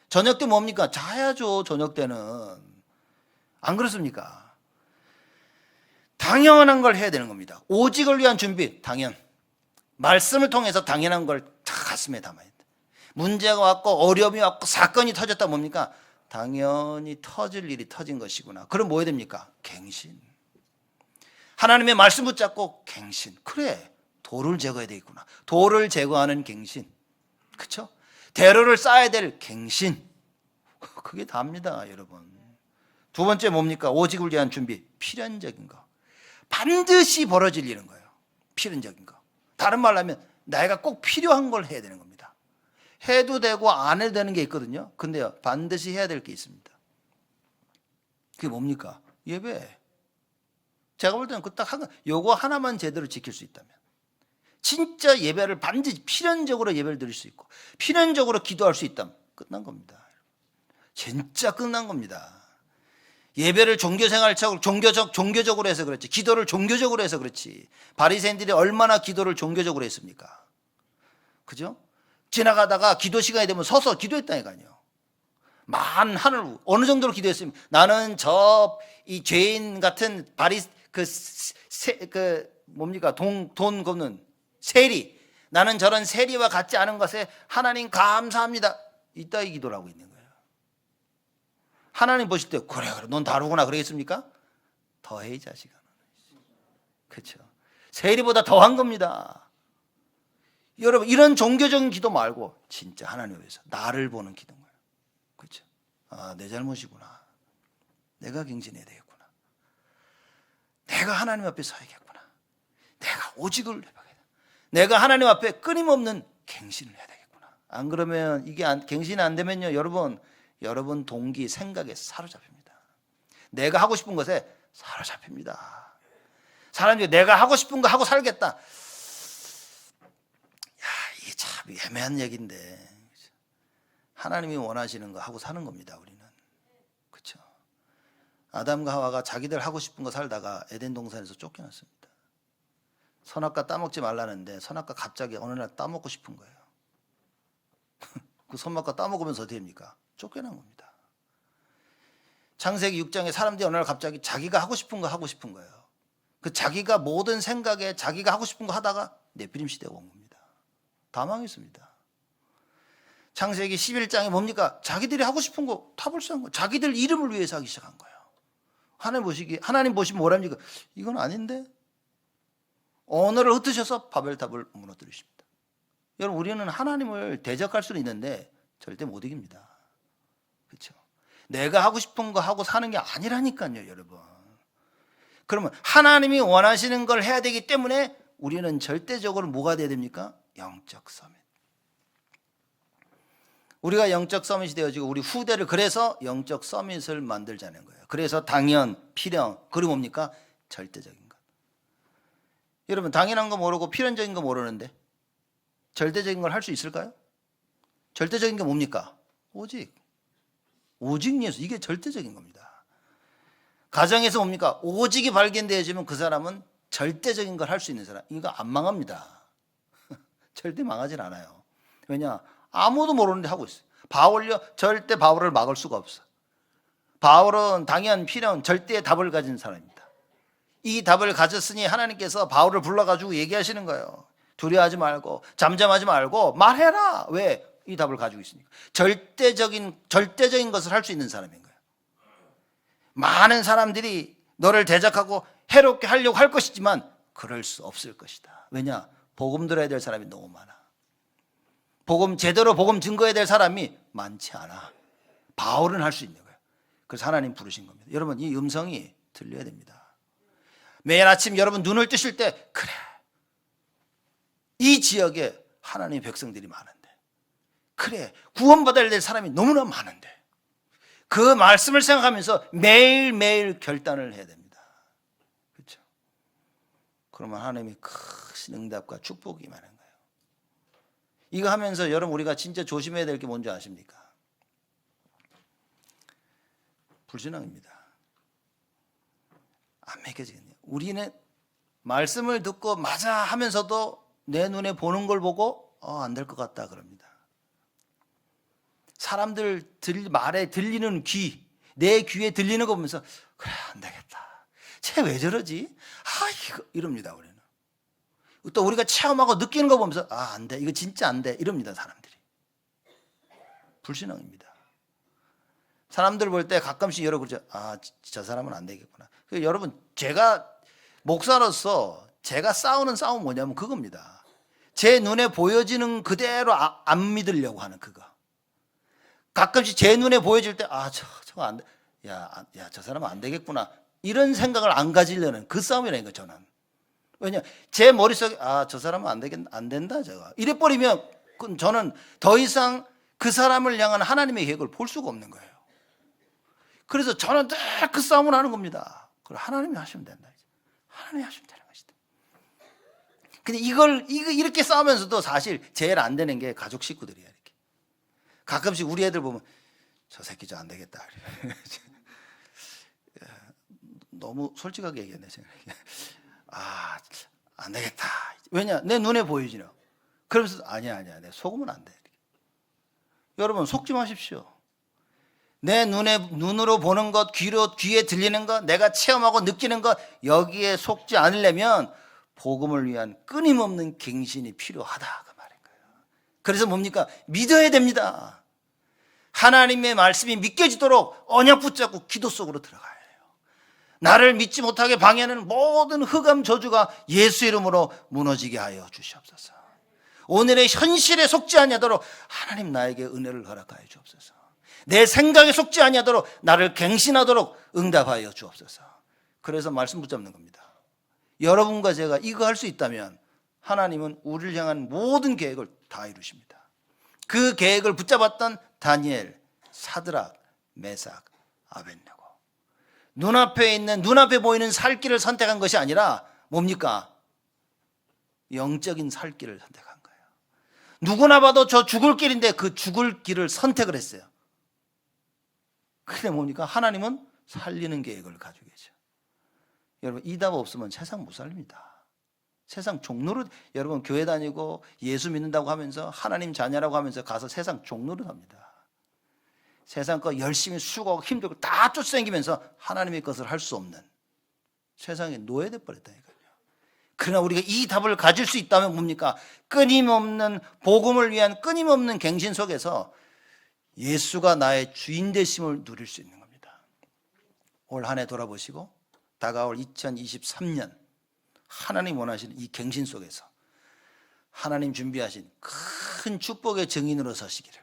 저녁 때 뭡니까? 자야죠. 저녁 때는. 안 그렇습니까? 당연한 걸 해야 되는 겁니다. 오직을 위한 준비, 당연. 말씀을 통해서 당연한 걸 다 가슴에 담아야 돼. 문제가 왔고 어려움이 왔고 사건이 터졌다 뭡니까? 당연히 터질 일이 터진 것이구나. 그럼 뭐 해야 됩니까? 갱신. 하나님의 말씀 붙잡고 갱신. 그래, 돌을 제거해야 되겠구나. 돌을 제거하는 갱신. 그렇죠? 대로를 쌓아야 될 갱신. 그게 답니다, 여러분. 두 번째 뭡니까? 오직을 위한 준비. 필연적인 거. 반드시 벌어질 일인 거예요. 필연적인 거. 다른 말로 하면 내가 꼭 필요한 걸 해야 되는 겁니다. 해도 되고 안 해도 되는 게 있거든요. 근데요, 반드시 해야 될 게 있습니다. 그게 뭡니까? 예배. 제가 볼 때는 그 딱 요거 하나만 제대로 지킬 수 있다면 진짜 예배를 반드시 필연적으로 예배를 드릴 수 있고 필연적으로 기도할 수 있다면 끝난 겁니다. 진짜 끝난 겁니다. 예배를 종교적으로 해서 그렇지, 기도를 종교적으로 해서 그렇지. 바리새인들이 얼마나 기도를 종교적으로 했습니까? 그죠? 지나가다가 기도 시간이 되면 서서 기도했다니까요. 만 하늘 어느 정도로 기도했으면 나는 이 죄인 같은 뭡니까 돈 걷는 세리, 나는 저런 세리와 같지 않은 것에 하나님 감사합니다. 이따위 기도를 하고 있는 거예요. 하나님 보실 때 그래 넌 다르구나 그러겠습니까? 더해 이 자식아. 그렇죠. 세리보다 더한 겁니다. 여러분 이런 종교적인 기도 말고 진짜 하나님 위해서 나를 보는 기도인 거예요. 그렇죠. 아, 내 잘못이구나. 내가 갱신해야 되겠구나. 내가 하나님 앞에 서야겠구나. 내가 오직을 해봐야겠다. 내가 하나님 앞에 끊임없는 갱신을 해야 되겠구나. 안 그러면 이게 갱신이 안 되면요, 여러분 동기 생각에 사로잡힙니다. 내가 하고 싶은 것에 사로잡힙니다. 사람들이 내가 하고 싶은 거 하고 살겠다. 야, 이게 참 애매한 얘기인데 하나님이 원하시는 거 하고 사는 겁니다. 우리는. 그렇죠. 아담과 하와가 자기들 하고 싶은 거 살다가 에덴 동산에서 쫓겨났습니다. 선악과 따먹지 말라는데 선악과 갑자기 어느 날 따먹고 싶은 거예요. 그 선악과 따먹으면서 어떻게 됩니까? 쫓겨난 겁니다. 창세기 6장에 사람들이 어느 날 갑자기 자기가 하고 싶은 거 하고 싶은 거예요. 그 자기가 모든 생각에 자기가 하고 싶은 거 하다가 네피림 시대가 온 겁니다. 다 망했습니다. 창세기 11장에 뭡니까? 자기들이 하고 싶은 거 다 불쌍한 거, 자기들 이름을 위해서 하기 시작한 거예요. 하나님 보시면 뭐랍니까? 이건 아닌데? 언어를 흩으셔서 바벨탑을 무너뜨리십니다. 여러분 우리는 하나님을 대적할 수는 있는데 절대 못 이깁니다. 그렇죠? 내가 하고 싶은 거 하고 사는 게 아니라니까요, 여러분. 그러면 하나님이 원하시는 걸 해야 되기 때문에 우리는 절대적으로 뭐가 돼야 됩니까? 영적 서밋. 우리가 영적 서밋이 되어지고 우리 후대를 그래서 영적 서밋을 만들자는 거예요. 그래서 당연, 필연, 그리고 뭡니까? 절대적인 것. 여러분 당연한 거 모르고 필연적인 거 모르는데 절대적인 걸 할 수 있을까요? 절대적인 게 뭡니까? 오직 예수. 이게 절대적인 겁니다. 가정에서 뭡니까? 오직이 발견되어지면 그 사람은 절대적인 걸 할 수 있는 사람. 이거 안 망합니다. 절대 망하진 않아요. 왜냐? 아무도 모르는데 하고 있어요. 절대 바울을 막을 수가 없어. 바울은 당연, 필연, 절대의 답을 가진 사람입니다. 이 답을 가졌으니 하나님께서 바울을 불러가지고 얘기하시는 거예요. 두려워하지 말고 잠잠하지 말고 말해라. 왜? 이 답을 가지고 있으니까. 절대적인 것을 할 수 있는 사람인 거예요. 많은 사람들이 너를 대적하고 해롭게 하려고 할 것이지만 그럴 수 없을 것이다. 왜냐? 복음 들어야 될 사람이 너무 많아. 제대로 복음 증거해야 될 사람이 많지 않아. 바울은 할 수 있는 거예요. 그래서 하나님 부르신 겁니다. 여러분 이 음성이 들려야 됩니다. 매일 아침 여러분 눈을 뜨실 때 그래, 이 지역에 하나님의 백성들이 많은데, 그래 구원받아야 될 사람이 너무나 많은데, 그 말씀을 생각하면서 매일매일 결단을 해야 됩니다. 그렇죠? 그러면 하나님이 크신 응답과 축복이 많은 거예요. 이거 하면서 여러분 우리가 진짜 조심해야 될 게 뭔지 아십니까? 불신앙입니다. 안 믿겨지겠네요. 우리는 말씀을 듣고 맞아 하면서도 내 눈에 보는 걸 보고 안 될 것 같다 그럽니다. 사람들 말에 들리는 내 귀에 들리는 거 보면서 그래 안 되겠다. 쟤 왜 저러지? 이럽니다 우리는. 또 우리가 체험하고 느끼는 거 보면서 안 돼. 이거 진짜 안 돼. 이럽니다 사람들이. 불신앙입니다. 사람들 볼 때 가끔씩 여러분 그러죠. 저 사람은 안 되겠구나. 여러분 제가 목사로서 제가 싸우는 싸움은 뭐냐면 그겁니다. 제 눈에 보여지는 그대로 안 믿으려고 하는 그거. 가끔씩 제 눈에 보여질 때 저거 안 돼. 저 사람은 안 되겠구나. 이런 생각을 안 가지려는 그 싸움이라니까 저는. 왜냐 제 머릿속에 저 사람은 안 된다 저거. 이래 버리면 저는 더 이상 그 사람을 향한 하나님의 계획을 볼 수가 없는 거예요. 그래서 저는 늘 그 싸움을 하는 겁니다. 그걸 하나님이 하시면 된다. 하나님이 하시면 되는 것이다. 근데 이렇게 싸우면서도 사실 제일 안 되는 게 가족 식구들이야. 이렇게. 가끔씩 우리 애들 보면 저 새끼 저 안 되겠다. 너무 솔직하게 얘기했네. 안 되겠다. 왜냐? 내 눈에 보이지요. 그러면서 아니야. 내 속으면 안 돼. 여러분 속지 마십시오. 내 눈으로 보는 것, 귀에 들리는 것, 내가 체험하고 느끼는 것, 여기에 속지 않으려면 복음을 위한 끊임없는 갱신이 필요하다 그 말인 거예요. 그래서 뭡니까? 믿어야 됩니다. 하나님의 말씀이 믿겨지도록 언약 붙잡고 기도 속으로 들어가야 해요. 나를 믿지 못하게 방해하는 모든 흑암 저주가 예수 이름으로 무너지게 하여 주시옵소서. 오늘의 현실에 속지 아니하도록 하나님 나에게 은혜를 허락하여 주옵소서. 내 생각에 속지 아니하도록 나를 갱신하도록 응답하여 주옵소서. 그래서 말씀 붙잡는 겁니다. 여러분과 제가 이거 할 수 있다면 하나님은 우리를 향한 모든 계획을 다 이루십니다. 그 계획을 붙잡았던 다니엘, 사드락, 메삭, 아벳네고. 눈앞에 보이는 살 길을 선택한 것이 아니라 뭡니까? 영적인 살 길을 선택한 거예요. 누구나 봐도 저 죽을 길인데 그 죽을 길을 선택을 했어요. 그게 뭡니까? 하나님은 살리는 계획을 가지고 계셔. 여러분 이 답 없으면 세상 못 살립니다. 세상 종노릇, 여러분 교회 다니고 예수 믿는다고 하면서 하나님 자녀라고 하면서 가서 세상 종노릇 합니다. 세상 거 열심히 수고하고 힘들고 다 쫓아다니면서 하나님의 것을 할 수 없는 세상에 노예돼 버렸다니까요. 그러나 우리가 이 답을 가질 수 있다면 뭡니까? 끊임없는 복음을 위한 끊임없는 갱신 속에서 예수가 나의 주인 되심을 누릴 수 있는 겁니다. 올 한 해 돌아보시고 다가올 2023년 하나님 원하시는 이 갱신 속에서 하나님 준비하신 큰 축복의 증인으로 서시기를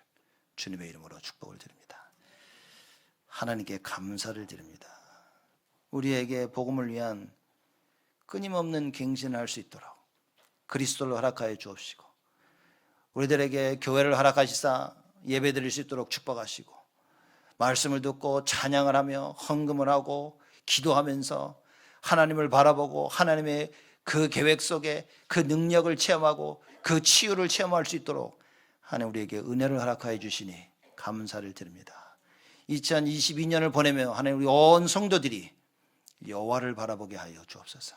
주님의 이름으로 축복을 드립니다. 하나님께 감사를 드립니다. 우리에게 복음을 위한 끊임없는 갱신을 할 수 있도록 그리스도를 허락하여 주옵시고 우리들에게 교회를 허락하시사 예배 드릴 수 있도록 축복하시고 말씀을 듣고 찬양을 하며 헌금을 하고 기도하면서 하나님을 바라보고 하나님의 그 계획 속에 그 능력을 체험하고 그 치유를 체험할 수 있도록 하나님 우리에게 은혜를 허락하여 주시니 감사를 드립니다. 2022년을 보내며 하나님 우리 온 성도들이 여호와를 바라보게 하여 주옵소서.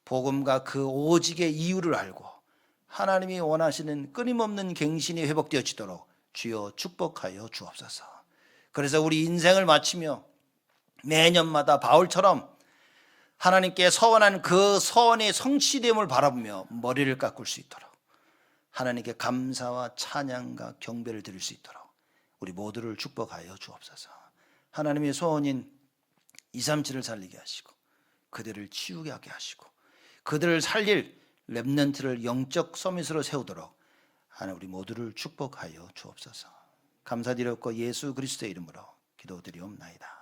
복음과 그 오직의 이유를 알고 하나님이 원하시는 끊임없는 갱신이 회복되어지도록 주여 축복하여 주옵소서. 그래서 우리 인생을 마치며 매년마다 바울처럼 하나님께 서원한 그 서원의 성취됨을 바라보며 머리를 깎을 수 있도록 하나님께 감사와 찬양과 경배를 드릴 수 있도록 우리 모두를 축복하여 주옵소서. 하나님의 소원인 237을 살리게 하시고 그들을 치유게 하게 하시고 그들을 살릴 렘넌트를 영적 서밋으로 세우도록 하나님 우리 모두를 축복하여 주옵소서. 감사드렸고 예수 그리스도의 이름으로 기도드리옵나이다.